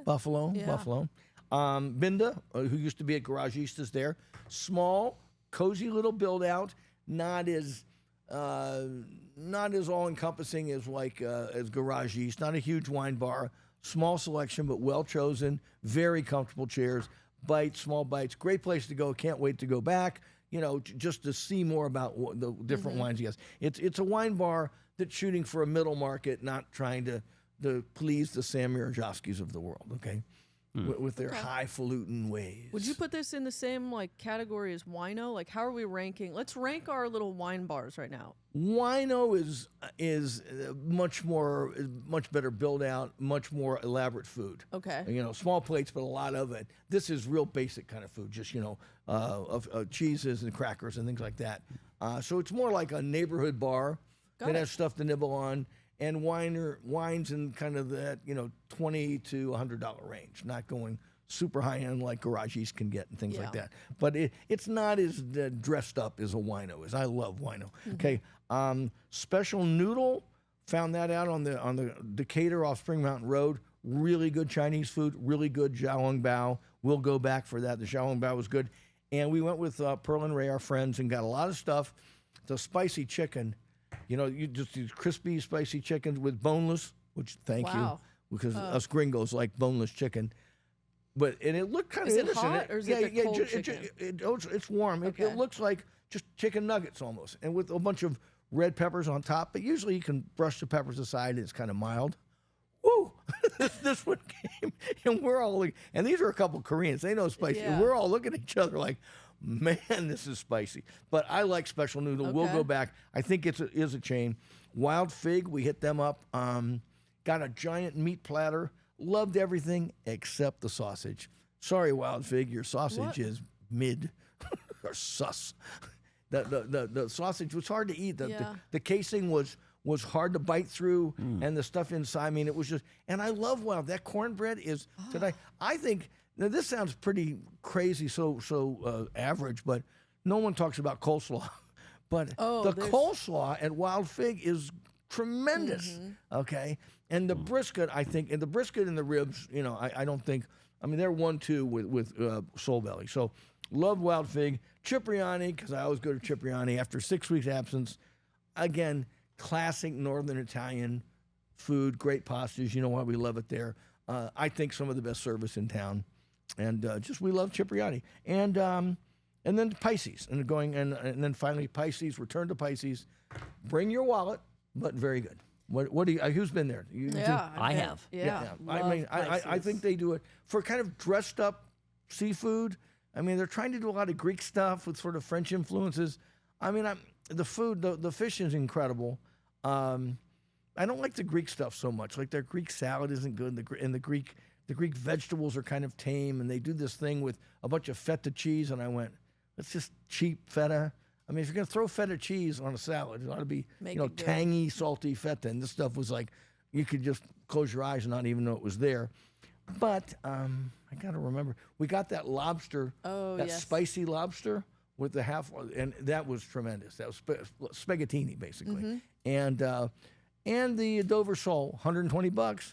Buffalo. Binda, who used to be at Garagistas there. Small, cozy little build out. Not as all encompassing as as Garage East. Not a huge wine bar. Small selection, but well chosen. Very comfortable chairs. Small bites. Great place to go. Can't wait to go back. Just to see more about the different wines he has. It's a wine bar that's shooting for a middle market, not trying to please the Sam Mirajovskis of the world, okay? With their highfalutin ways. Would you put this in the same category as Wino? Like, how are we ranking? Let's rank our little wine bars right now. Wino is much better build out, much more elaborate food. Okay. Small plates, but a lot of it. This is real basic kind of food, just of cheeses and crackers and things like that. So it's more like a neighborhood bar that has stuff to nibble on. And wines in kind of that, $20 to $100 range, not going super high end like Garage East can get and things like that. But it's not as dressed up as a wino is. I love wino. Okay, Special Noodle, found that out on the Decatur off Spring Mountain Road. Really good Chinese food, really good xiaolongbao. We'll go back for that. The xiaolongbao was good. And we went with Pearl and Ray, our friends, and got a lot of stuff. The spicy chicken. You just these crispy, spicy chickens with boneless, which thank you, because us gringos like boneless chicken. And it looked kind of innocent. Is it hot or is it the cold chicken? It's warm. Okay. It looks like just chicken nuggets almost, and with a bunch of red peppers on top. But usually you can brush the peppers aside, and it's kind of mild. Woo! This one came, and we're all looking, and these are a couple Koreans. They know spicy. Yeah. And we're all looking at each other like, man, this is spicy. But I like Special Noodle. Okay. We'll go back. I think it is a chain. Wild Fig, we hit them up. Got a giant meat platter. Loved everything except the sausage. Sorry, Wild Fig, your sausage is mid or sus. The sausage was hard to eat. The casing was hard to bite through, and the stuff inside. I mean, it was just. And I love Wild. That cornbread is today. I think. Now, this sounds pretty crazy, so average, but no one talks about coleslaw. But the coleslaw at Wild Fig is tremendous, okay? And the brisket, I think, and the brisket and the ribs, I don't think, they're 1-2 with Soul Belly. So love Wild Fig. Cipriani, because I always go to Cipriani after 6 weeks absence. Again, classic Northern Italian food, great pastas. You know why we love it there. I think some of the best service in town. And we love Cipriani, and then Pisces, and then finally Pisces. Return to Pisces. Bring your wallet, but very good. What do you? Who's been there? I have. Yeah. I think they do it for kind of dressed up seafood. They're trying to do a lot of Greek stuff with sort of French influences. The food, the fish is incredible. I don't like the Greek stuff so much. Like their Greek salad isn't good, and the Greek vegetables are kind of tame, and they do this thing with a bunch of feta cheese, and I went, that's just cheap feta. If you're going to throw feta cheese on a salad, it ought to be, tangy, salty feta, and this stuff was like, you could just close your eyes and not even know it was there. But I got to remember, we got that lobster, that yes. spicy lobster with the half, and that was tremendous. That was spaghettini, basically. And the Dover sole, $120,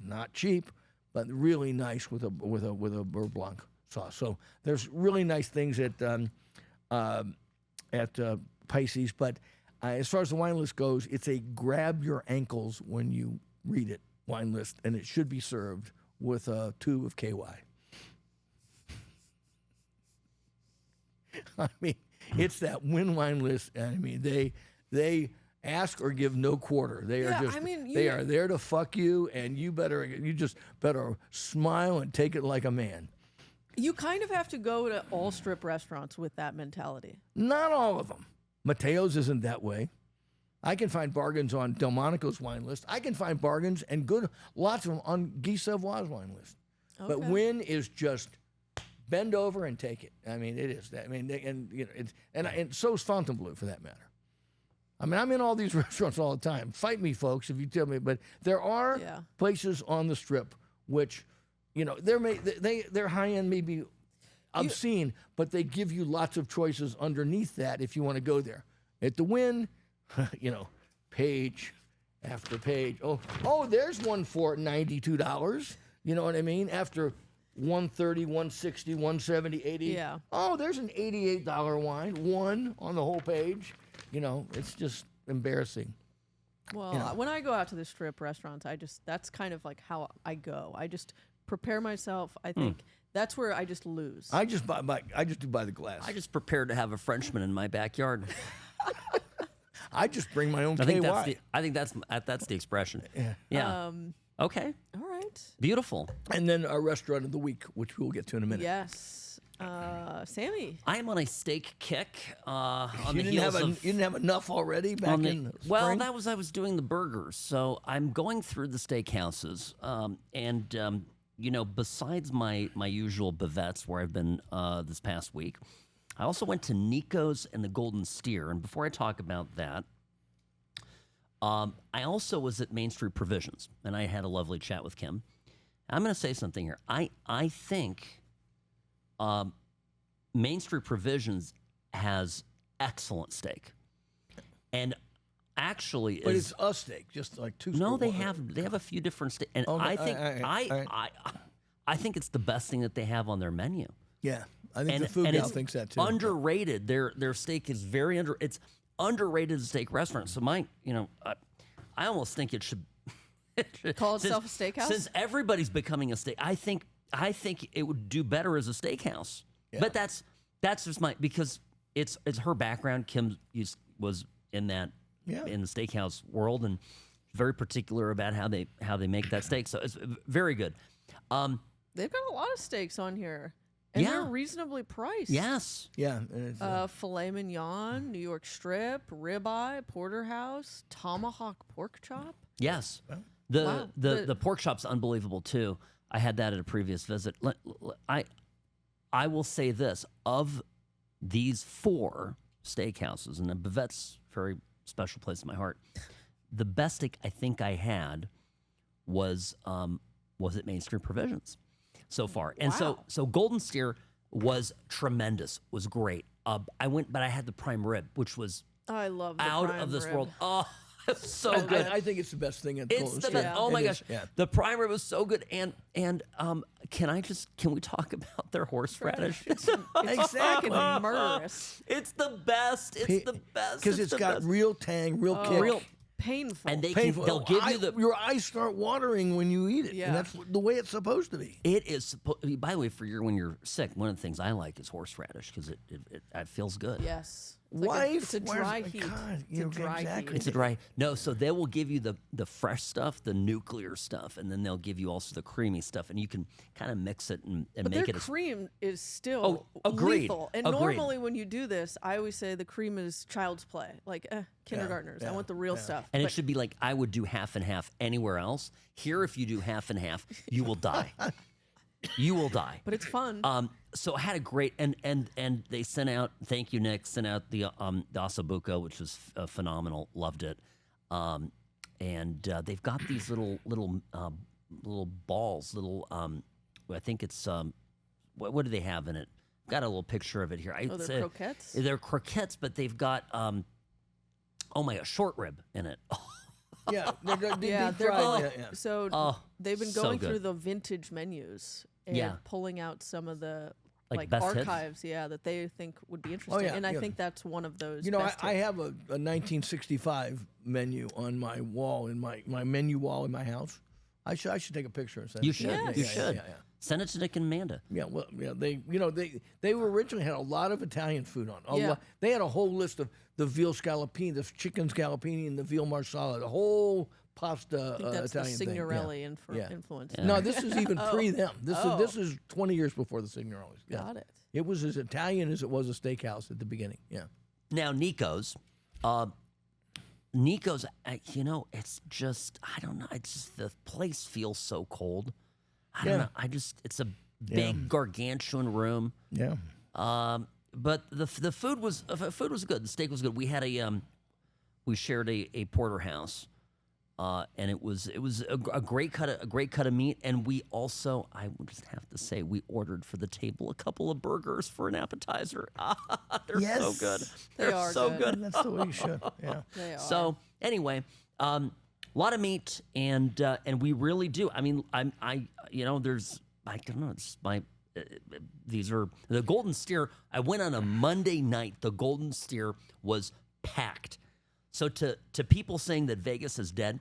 not cheap, but really nice with a beurre blanc sauce. So there's really nice things at Pisces. But as far as the wine list goes, it's a grab your ankles when you read it wine list, and it should be served with a tube of KY. I mean, it's that win wine list. I mean, they ask or give no quarter. They are just they are there to fuck you, and you just better smile and take it like a man. You kind of have to go to all strip restaurants with that mentality. Not all of them. Mateo's isn't that way. I can find bargains on Delmonico's wine list. I can find bargains and lots of them on Guy Savoy's wine list. Okay. But win is just bend over and take it. I mean, it is that. I mean, and so is Fontainebleau for that matter. I mean, I'm in all these restaurants all the time. Fight me, folks, if you tell me. But there are places on the Strip which, their high end may be obscene, but they give you lots of choices underneath that if you want to go there. At the Wynn, page after page. Oh, there's one for $92. You know what I mean? After $130, $160, $170, $80. Yeah. Oh, there's an $88 wine. One on the whole page. It's just embarrassing. Well, when I go out to the strip restaurants, that's kind of like how I go. I just prepare myself. I think that's where I just lose. I just do by the glass. I just prepared to have a Frenchman in my backyard. I just bring my own I think KY. that's the expression. Yeah. Okay. All right. Beautiful. And then our restaurant of the week, which we'll get to in a minute. Yes. Sammy. I am on a steak kick. On You the didn't heels have of you didn't have enough already back in the well, spring? I was doing the burgers, so I'm going through the steakhouses, and besides my usual bavettes where I've been this past week, I also went to Nico's and the Golden Steer. And before I talk about that, I also was at Main Street Provisions, and I had a lovely chat with Kim. I'm going to say something here. I think Main Street Provisions has excellent steak, and actually, but it's a steak, just like two. No, they have a few different steaks, and Okay, I think all I think it's the best thing that they have on their menu. Yeah, I think the food gal thinks that too. Underrated. Their steak is very It's underrated as a steak restaurant. So I almost think it should Call itself a steakhouse? Since everybody's becoming a steak, I think it would do better as a steakhouse. Yeah. But that's just because it's her background. Kim was in that in the steakhouse world and very particular about how they make that steak. So it's very good. They've got a lot of steaks on here. And they're reasonably priced. Yes. Yeah. Filet mignon, New York strip, ribeye, porterhouse, tomahawk pork chop. Yes. The pork chop's unbelievable too. I had that at a previous visit. I will say this, of these 4 steakhouses, and the Bavette's a very special place in my heart, the best steak I think I had was at Main Street Provisions so far. And so Golden Steer was tremendous, was great. I went, but I had the prime rib, which was I love the out prime of this rib. world. Oh, it's so good. I think it's the best thing at It's Golden the Steer. best. Oh my It gosh, is, yeah. the prime rib was so good. And can we talk about their horseradish? It's Exactly. fucking murderous. It's the best. It's the best. Because it's the got best. real tang, real kick. real. Painful. And Painful. they'll give you the. Your eyes start watering when you eat it. Yeah. And that's the way it's supposed to be. It is. By the way, when you're sick, one of the things I like is horseradish because it feels good. Yes. Wife, It's a dry heat. God, It's a dry exactly. heat. It's a dry. No, so they will give you the fresh stuff, the nuclear stuff, and then they'll give you also the creamy stuff, and you can kind of mix it and But make their it. cream is still agreed. lethal. And Agreed. normally when you do this, I always say the cream is child's play. Like, kindergartners. I want the real stuff. And But it should be like I would do half and half anywhere else. Here, if you do half and half, you will die. You will die. But it's fun. So I had a great and they sent out. Thank you, Nick. Sent out the ossobuco, which was phenomenal. Loved it. and they've got these little balls, I think it's what do they have in it? Got a little picture of it here. They're croquettes? They're croquettes, but they've got oh my, a short rib in it. Yeah, they're Yeah, deep they're fried. going, Yeah. so they've been so going good. through the vintage menus and Yeah. pulling out some of the Like best hits? archives, that they think would be interesting. yeah, And I yeah. think that's one of those. You know, best I hits. have a 1965 menu on my wall in my menu wall in my house. I should take a picture and send You it. should. Yes. You Yeah, should. yeah, yeah. Send it to Nick and Amanda. Yeah, well, yeah, they were originally had a lot of Italian food on. Yeah. They had a whole list of the veal scallopini, the chicken scallopini, and the veal marsala, the whole pasta I think that's Italian the thing. Yeah. Signorelli Yeah. influence. No, this is even pre them. This is 20 years before the Signorellis. Yeah. Got it. It was as Italian as it was a steakhouse at the beginning. Yeah. Now, Nico's, it's just, I don't know. It's just, the place feels so cold. I don't Yeah. know. It's a big gargantuan room. Yeah. But the food was good. The steak was good. We had we shared a porterhouse, and it was a great cut of meat. And we also, I would just have to say, we ordered for the table a couple of burgers for an appetizer. They're so good. They They're are so good. good. That's the way you should. Yeah. They are. So anyway, a lot of meat, and we really do. I mean, there's, I don't know. It's my. These are the Golden Steer. I went on a Monday night. The Golden Steer was packed. So to people saying that Vegas is dead,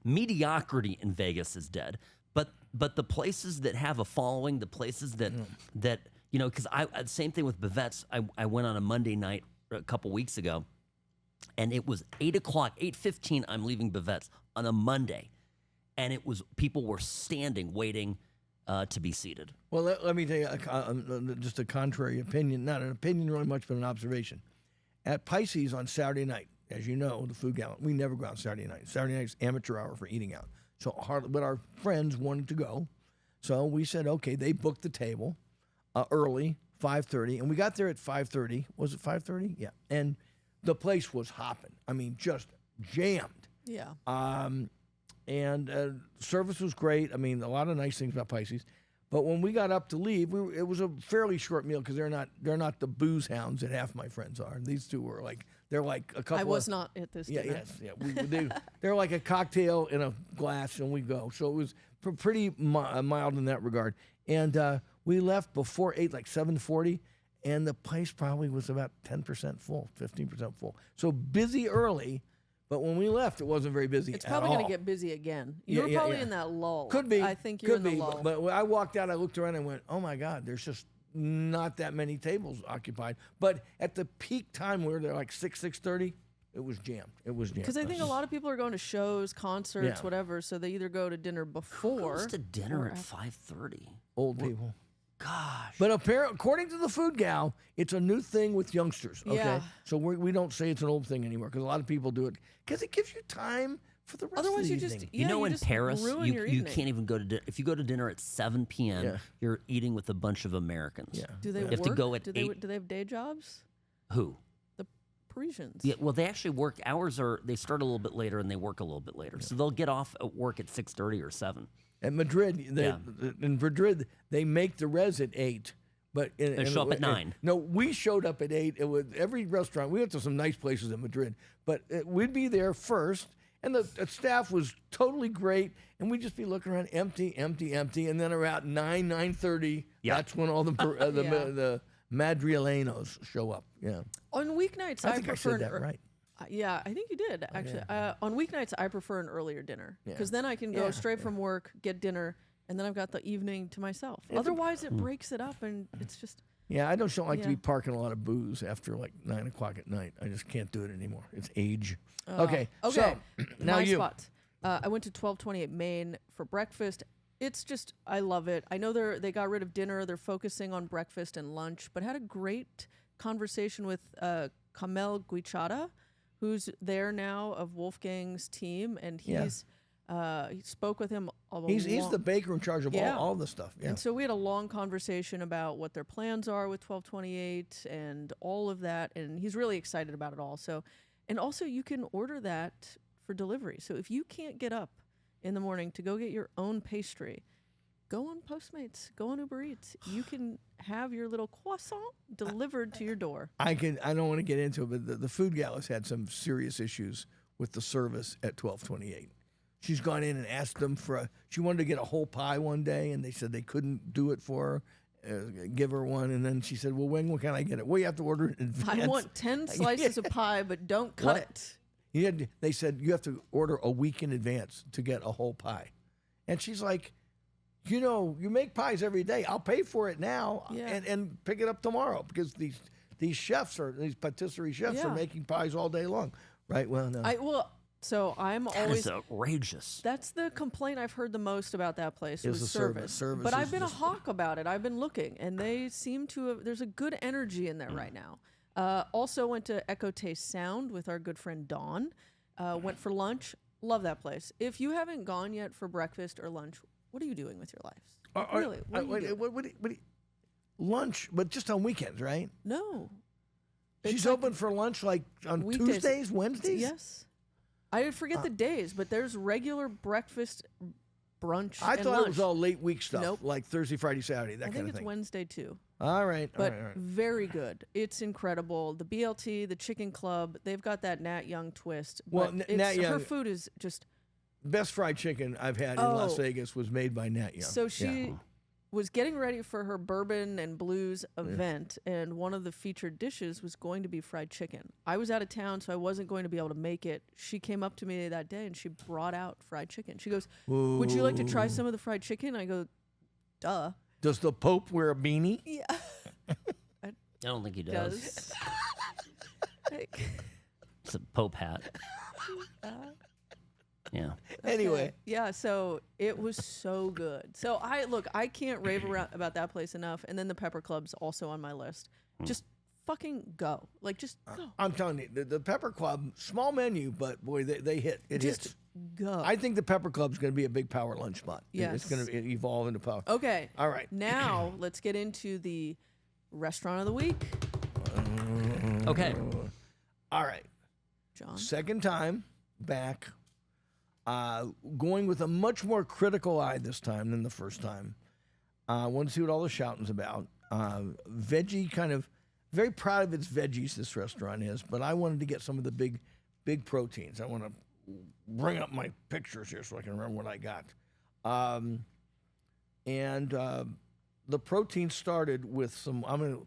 mediocrity in Vegas is dead. But the places that have a following, the places that because same thing with Bavets. I went on a Monday night a couple weeks ago, and it was 8:15. I'm leaving Bavets on a Monday, and it was people were standing waiting to be seated. Well, let me tell you just a contrary opinion. Not an opinion really much, but an observation. At Pisces on Saturday night, as you know, the food gala, we never go out Saturday night. Saturday night is amateur hour for eating out. But our friends wanted to go. So we said, okay, they booked the table early, 5:30. And we got there at 5:30. Was it 5:30? Yeah. And the place was hopping. I mean, just jammed. Yeah. And service was great. I mean, a lot of nice things about Pisces. But when we got up to leave, it was a fairly short meal because they're not the booze hounds that half my friends are. These two were they're like a couple. I was not at this Yeah, dinner. yes, yeah. They're like a cocktail in a glass, and we go. So it was pretty mild in that regard. And we left before 8, like 7:40, and the place probably was about 10% full, 15% full. So busy early. But when we left, it wasn't very busy. It's probably going to to get busy again. Yeah, You're yeah, probably yeah. in that lull. Could be. I think you're could in the be, lull. But when I walked out, I looked around and went, oh my God, there's just not that many tables occupied. But at the peak time where they're like 6:30, it was jammed. It was jammed. Because I think a lot of people are going to shows, concerts, Yeah. whatever, so they either go to dinner before. Goes to dinner or at after. 5:30. Old people. Gosh. But according to the food gal, it's a new thing with youngsters. Okay, Yeah. so we don't say it's an old thing anymore because a lot of people do it because it gives you time for the rest Otherwise, of you the just evening. You know, in just Paris, ruin you your you evening. can't even go to dinner. If you go to dinner at 7 p.m., Yeah. you're eating with a bunch of Americans. Yeah. Do they You work? have to go at do 8. they have day jobs? Who? The Parisians. Yeah, well, they actually work. Hours they start a little bit later and they work a little bit later. So they'll get off at work at 6:30 or 7. At Madrid, Yeah. in Madrid, they make the res at 8. But They show up at 9. No, we showed up at 8. It was every restaurant. We went to some nice places in Madrid, but we'd be there first, and the staff was totally great, and we'd just be looking around, empty, and then around 9:30, Yeah. that's when all the Yeah. the Madrileños show up. Yeah, On weeknights, I think I prefer said that right. Yeah, I think you did actually. On weeknights, I prefer an earlier dinner Yeah. because then I can go Yeah, straight from work, get dinner, and then I've got the evening to myself. Otherwise, it breaks it up, and it's just. Yeah, I don't like to be Yeah. parking a lot of booze after like 9 o'clock at night. I just can't do it anymore. It's age. Okay, Okay. so now My you. spot. I went to 1228 Main for breakfast. It's just, I love it. I know they got rid of dinner. They're focusing on breakfast and lunch, but had a great conversation with Kamel Guichada, who's there now of Wolfgang's team, and Yeah. he spoke with him. He's the baker in charge of Yeah. all the stuff. Yeah. And so we had a long conversation about what their plans are with 1228 and all of that, and he's really excited about it all. So, and also you can order that for delivery. So if you can't get up in the morning to go get your own pastry, go on Postmates, go on Uber Eats. You can have your little croissant delivered to your door. I don't want to get into it, but the food gal has had some serious issues with the service at 1228. She's gone in and asked them she wanted to get a whole pie one day, and they said they couldn't do it for her, give her one. And then she said, well, when can I get it? Well, you have to order it in advance. I want 10 slices of pie, but don't cut it. They said you have to order a week in advance to get a whole pie. And she's like, you make pies every day. I'll pay for it now and pick it up tomorrow, because these patisserie chefs are making pies all day long. Right? Well, no. So I'm That always is outrageous. That's the complaint I've heard the most about that place was the service. Service but is I've been a just- hawk about it. I've been looking, and they seem to have. There's a good energy in there right now. Also went to Echo Taste Sound with our good friend Dawn. Went for lunch. Love that place. If you haven't gone yet for breakfast or lunch, what are you doing with your lives? Really? What are you doing? Lunch, but just on weekends, right? No. She's It's like open for lunch like on weekdays. Tuesdays, Wednesdays? Yes. I forget the days, but there's regular breakfast, brunch, I and thought lunch. it was all late week stuff, Nope. like Thursday, Friday, Saturday, that I kind think of it's thing. Wednesday too. All right. But all right. very good. It's incredible. The BLT, the Chicken Club, they've got that Nat Young twist. Well, But Nat Young- her food is just Best fried chicken I've had in Las Vegas was made by Nat Young. so she was getting ready for her bourbon and blues event, and one of the featured dishes was going to be fried chicken. I was out of town, so I wasn't going to be able to make it. She came up to me that day and she brought out fried chicken. She goes, "Would you like to try some of the fried chicken?" I go, "Duh." Does the Pope wear a beanie? Yeah. I don't think he does. Like, It's a Pope hat. Yeah. Anyway. yeah, so it was so good. So I can't rave about that place enough. And then the Pepper Club's also on my list. Just fucking go. Like, just go. I'm telling you, the Pepper Club, small menu, but boy, they hit. It Just hits. go. I think the Pepper Club's going to be a big power lunch spot. Yes. It's going to evolve into power. Okay. All right. Now let's get into the restaurant of the week. Okay. All right. John. Second time back, going with a much more critical eye this time than the first time. I want to see what all the shouting's about. Veggie kind of, very proud of its veggies, this restaurant is, but I wanted to get some of the big proteins. I want to bring up my pictures here so I can remember what I got. The protein started with some, I'm going to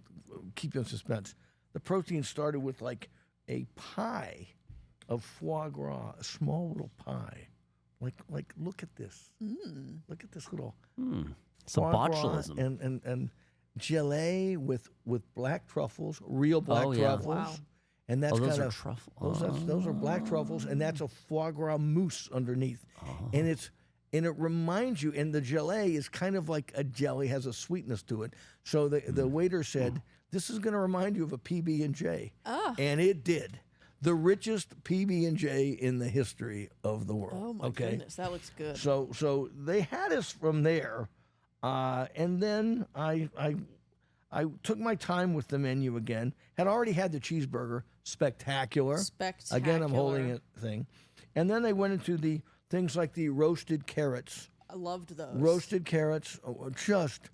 keep you in suspense. The protein started with like a pie of foie gras, a small little pie. Like look at this. Look at this little Some foie gras botulism. and gelée with black truffles, real black truffles. Wow. And that's those kind are of truffle. those are black truffles, and that's a foie gras mousse underneath. And it reminds you, and the gelée is kind of like a jelly, has a sweetness to it. So the waiter said, "This is going to remind you of a PB&J," and it did. The richest PB&J in the history of the world. Oh my goodness, that looks good. So they had us from there, and then I took my time with the menu again. Had already had the cheeseburger, spectacular. Again, I'm holding it thing, and then they went into the things like the roasted carrots. I loved those. Roasted carrots, just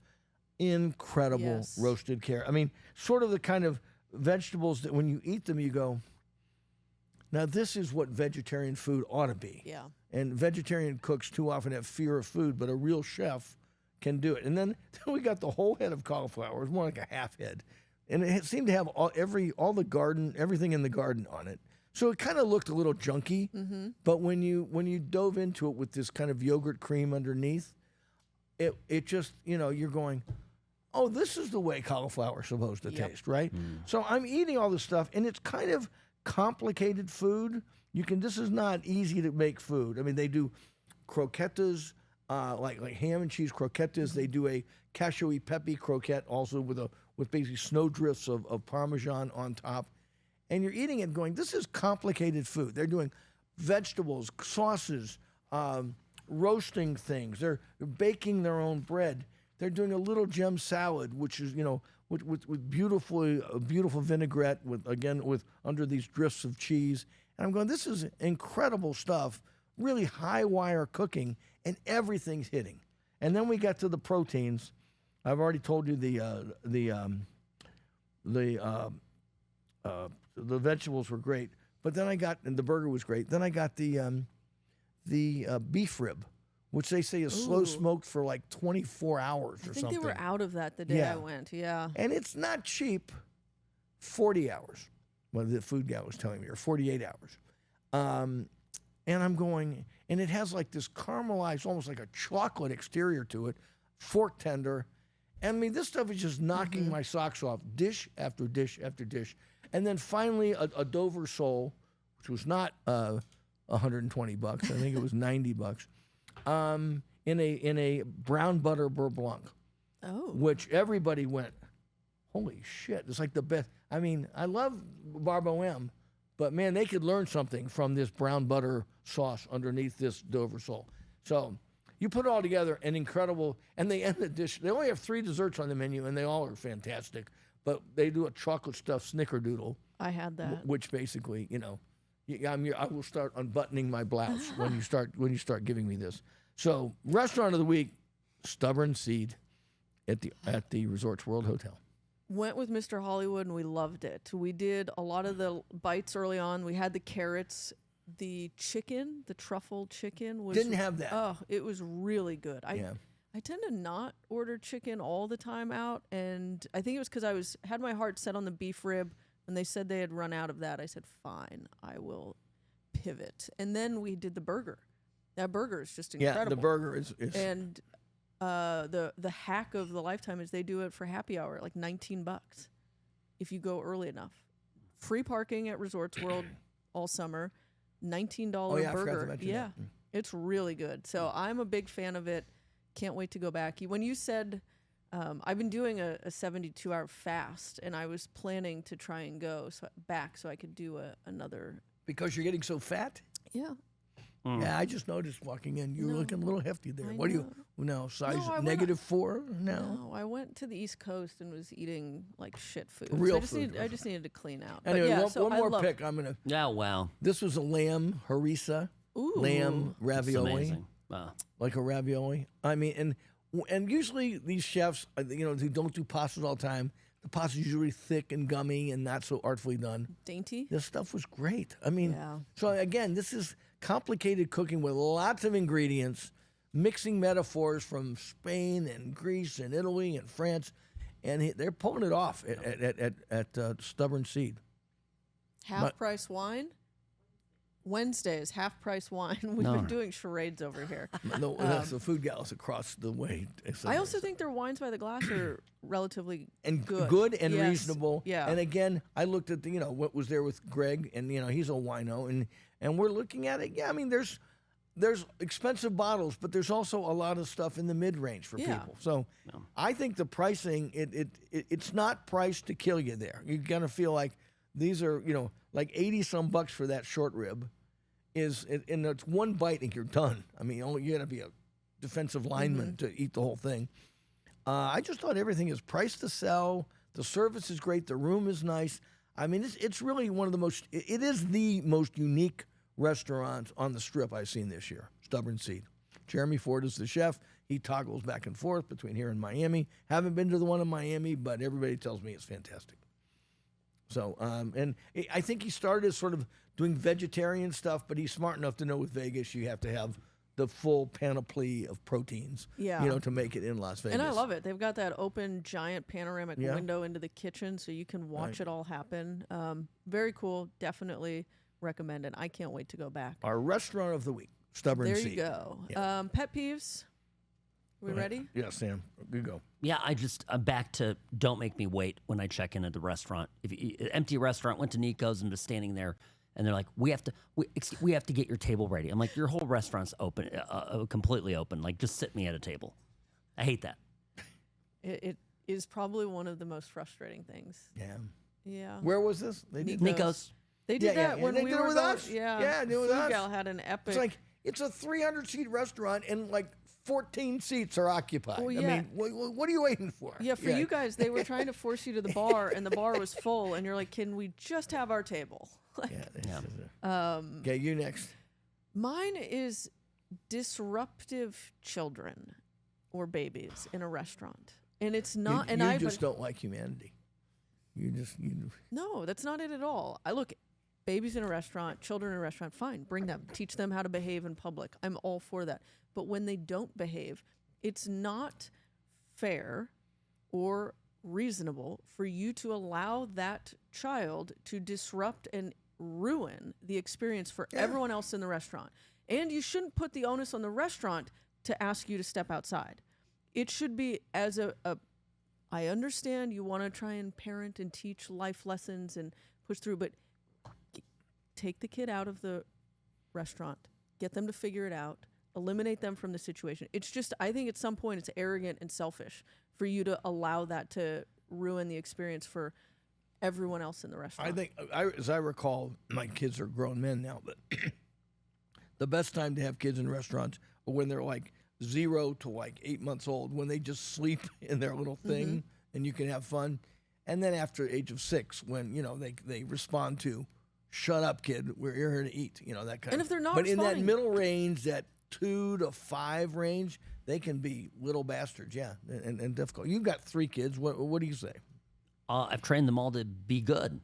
incredible Yes. roasted carrot. I mean, sort of the kind of vegetables that when you eat them, you go, now this is what vegetarian food ought to be. Yeah. And vegetarian cooks too often have fear of food, but a real chef can do it. And then we got the whole head of cauliflower. It was more like a half head. And it seemed to have everything in the garden on it. So it kind of looked a little junky, but when you dove into it with this kind of yogurt cream underneath, it just, you're going, oh, this is the way cauliflower is supposed to taste, right? So I'm eating all this stuff, and it's kind of complicated food. This is not easy to make food. I mean, they do croquettes, like ham and cheese croquettes. They do a cashew-y peppy croquette also with basically snowdrifts of Parmesan on top. And you're eating it going, this is complicated food. They're doing vegetables, sauces, roasting things. They're baking their own bread. They're doing a little gem salad, which is, with beautiful vinaigrette with under these drifts of cheese. And I'm going, this is incredible stuff, really high wire cooking, and everything's hitting. And then we got to the proteins. I've already told you the vegetables were great, but then and the burger was great. Then I got the beef rib, which they say is slow smoked for like 24 hours or something. I think they were out of that the day I went. Yeah, and it's not cheap. 40 hours. Well, the food guy was telling me, or 48 hours. And I'm going, and it has like this caramelized, almost like a chocolate exterior to it, fork tender. And I mean, this stuff is just knocking my socks off, dish after dish after dish. And then finally, a Dover sole, which was not $120. I think it was $90. In a brown butter beurre blanc, which everybody went, holy shit! It's like the best. I mean, I love Barbo-M, but man, they could learn something from this brown butter sauce underneath this Dover sole. So you put it all together, an incredible, and they end the dish. They only have 3 desserts on the menu, and they all are fantastic. But they do a chocolate stuffed snickerdoodle. I had that. Which basically, I will start unbuttoning my blouse when you start giving me this. So restaurant of the week, Stubborn Seed at the Resorts World Hotel. Went with Mr. Hollywood and we loved it. We did a lot of the bites early on. We had the carrots, the chicken, the truffle chicken was didn't have that. Oh, it was really good. I tend to not order chicken all the time out, and I think it was because I had my heart set on the beef rib. When they said they had run out of that, I said, "Fine, I will pivot." And then we did the burger. That burger is just incredible. Yeah, the burger is and the hack of the lifetime is they do it for happy hour, like $19 if you go early enough. Free parking at Resorts World all summer, $19 I forgot to burger. mention Yeah, that. it's really good. So I'm a big fan of it. Can't wait to go back. When you said, I've been doing a 72-hour fast, and I was planning to try and go back so I could do another. Because you're getting so fat? Yeah. Yeah, I just noticed walking in. You were looking a little hefty there. I What do you? know. No, size No, I went- -4? No. No, I went to the East Coast and was eating like shit food. Real so food. I just needed to clean out. But Anyway, yeah, one so I more loved pick. I'm gonna. Yeah, wow. This was a lamb harissa, Ooh. lamb It's ravioli, amazing. Wow. like a ravioli. I mean, and usually these chefs, who don't do pastas all the time, the pasta's usually thick and gummy and not so artfully done. Dainty. This stuff was great. I mean, Yeah. so again, this is complicated cooking with lots of ingredients, mixing metaphors from Spain and Greece and Italy and France, and they're pulling it off at Stubborn Seed. Half price wine. Wednesdays, half price wine. We've been doing charades over here. No, that's the food gals across the way. I also think their wines by the glass are relatively and good. and Yes. reasonable. Yeah. And again, I looked at what was there with Greg, and he's a wino, and we're looking at it. Yeah, I mean, there's expensive bottles, but there's also a lot of stuff in the mid range for people. So I think the pricing it's not priced to kill you there. You're gonna feel like these are like $80 bucks for that short rib, and it's one bite and you're done. I mean, you gotta be a defensive lineman to eat the whole thing. I just thought everything is priced to sell. The service is great. The room is nice. I mean, it's really one of the most. It is the most unique restaurant on the Strip I've seen this year. Stubborn Seed. Jeremy Ford is the chef. He toggles back and forth between here and Miami. Haven't been to the one in Miami, but everybody tells me it's fantastic. So, and I think he started as sort of doing vegetarian stuff, but he's smart enough to know with Vegas you have to have the full panoply of proteins, to make it in Las Vegas. And I love it. They've got that open, giant panoramic window into the kitchen, so you can watch it all happen. Very cool. Definitely recommend it. I can't wait to go back. Our restaurant of the week, Stubborn There Seed. you go. Yeah. Pet peeves. We ready? Yeah, Sam. You go. Yeah, I'm back to don't make me wait when I check in at the restaurant. If empty restaurant, went to Nico's and just standing there, and they're like, we have to get your table ready. I'm like, your whole restaurant's open, completely open. Like, just sit me at a table. I hate that. It is probably one of the most frustrating things. Yeah. Yeah. Where was this? They did Nico's. They did that when they we did were it with going- us. Yeah, they did it with Food us. Gal had an epic. It's like it's a 300-seat restaurant and like 14 seats are occupied. Well, I yeah. mean, what are you waiting for? Yeah, you guys, they were trying to force you to the bar, and the bar was full, and you're like, can we just have our table? Like, Yeah. Okay, you next. mine is disruptive children or babies in a restaurant. And it's not, You just don't like humanity. No, that's not it at all. I look, babies in a restaurant, children in a restaurant, fine, bring them, teach them how to behave in public. I'm all for that. But when they don't behave, it's not fair or reasonable for you to allow that child to disrupt and ruin the experience for everyone else in the restaurant. And you shouldn't put the onus on the restaurant to ask you to step outside. It should be as I understand you want to try and parent and teach life lessons and push through, but take the kid out of the restaurant, get them to figure it out, eliminate them from the situation. It's just, I think at some point it's arrogant and selfish for you to allow that to ruin the experience for everyone else in the restaurant. I think, as I recall, my kids are grown men now, but the best time to have kids in restaurants are when they're like 0 to like 8 months old, when they just sleep in their little thing and you can have fun. And then after the age of 6, when, they respond to, shut up, kid, we're here to eat, that kind of. And if they're not But in that responding- middle range, that 2 to 5 range, they can be little bastards, and difficult. You've got 3 kids. What do you say? I've trained them all to be good.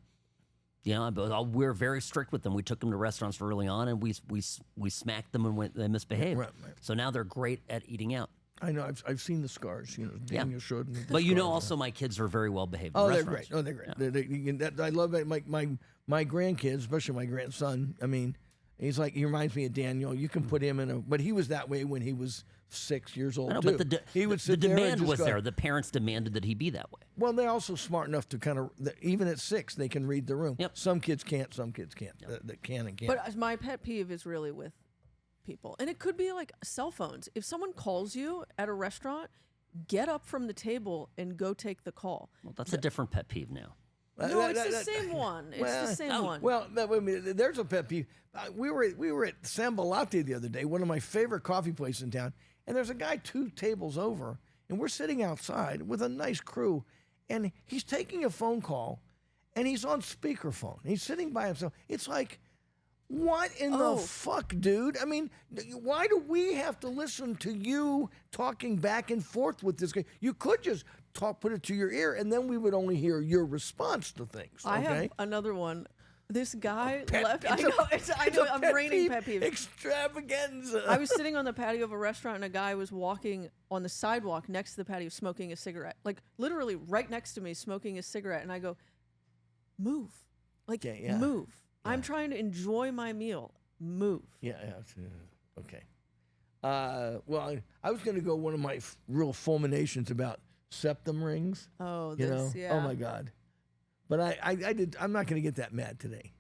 But we're very strict with them. We took them to restaurants early on, and we smacked them when they misbehaved. Right. So now they're great at eating out. I know. I've seen the scars. Daniel showed me. But also my kids are very well behaved. Oh, in they're restaurants. great. Oh, they're great. I love it. My grandkids, especially my grandson. I mean, he reminds me of Daniel. You can put him but he was that way when he was 6 years old I know, too. but he would the sit there and demand just was go- there. The parents demanded that he be that way. Well, they're also smart enough to kind of, even at 6, they can read the room. Yep. Some kids can't. Some kids can't. That can and can't. But my pet peeve is really with people. And it could be like cell phones. If someone calls you at a restaurant, get up from the table and go take the call. Well, that's a different pet peeve now. No, it's the same one. It's the same one. Well, there's a pet peeve. We were at Sambalate the other day, one of my favorite coffee places in town, and there's a guy 2 tables over, and we're sitting outside with a nice crew, and he's taking a phone call, and he's on speakerphone. He's sitting by himself. It's like, what in the fuck, dude? I mean, why do we have to listen to you talking back and forth with this guy? You could just put it to your ear, and then we would only hear your response to things. Okay? I have another one. This guy Pet- left. it's I a know. I'm pet raining peeve pet peeves. Extravaganza. I was sitting on the patio of a restaurant, and a guy was walking on the sidewalk next to the patio, smoking a cigarette. Like literally right next to me, smoking a cigarette. And I go, "Move, move. I'm trying to enjoy my meal. Move." Okay. Well, I was going to go one of my real fulminations about septum rings. Oh, You this, know? yeah. Oh my God. But I'm not going to get that mad today.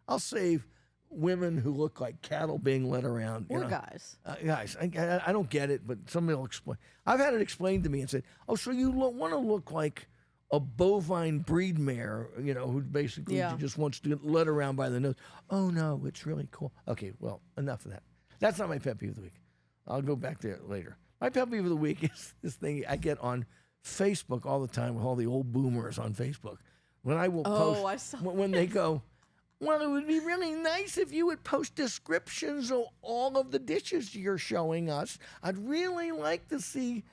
I'll save women who look like cattle being led around. Or guys. Guys, I don't get it, but somebody will explain. I've had it explained to me and said, "Oh, so you want to look like a bovine breed mare, who basically just wants to get led around by the nose." Oh no, it's really cool. Okay, well, enough of that. That's not my pet peeve of the week. I'll go back there later. My pet peeve of the week is this thing I get on Facebook all the time with all the old boomers on Facebook. When I will post, I saw when they go, "Well, it would be really nice if you would post descriptions of all of the dishes you're showing us. I'd really like to see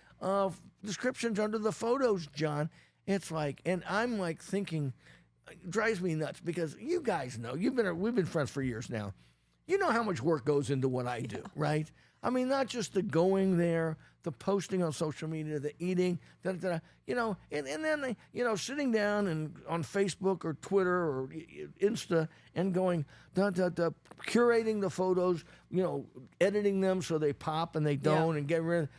descriptions under the photos, John." It's like, and I'm like thinking, it drives me nuts because you guys know, we've been friends for years now. You know how much work goes into what I do, right? I mean, not just the going there, the posting on social media, the eating, and then sitting down and on Facebook or Twitter or Insta and going, curating the photos, editing them so they pop and they don't, and get rid of.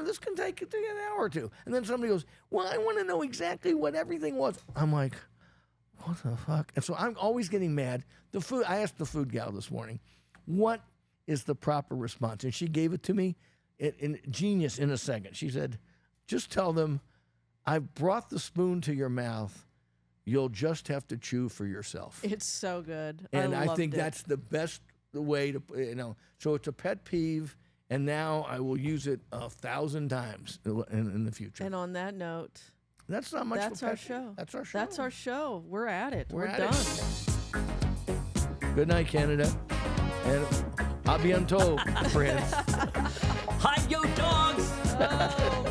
This can take an hour or two, and then somebody goes, "Well, I want to know exactly what everything was." I'm like, what the fuck? And so I'm always getting mad. I asked the food gal this morning, what is the proper response? And she gave it to me in genius in a second. She said, "Just tell them, I've brought the spoon to your mouth. You'll just have to chew for yourself." It's so good. And I loved think it. that's the best way to, so it's a pet peeve. And now I will use it 1,000 times in the future. And on that note, that's not much. that's of a our pet peeve. show. That's our show. That's our show. We're at it. We're at done. it. Good night, Canada. And à bientôt, friends. Hide your dogs! Oh,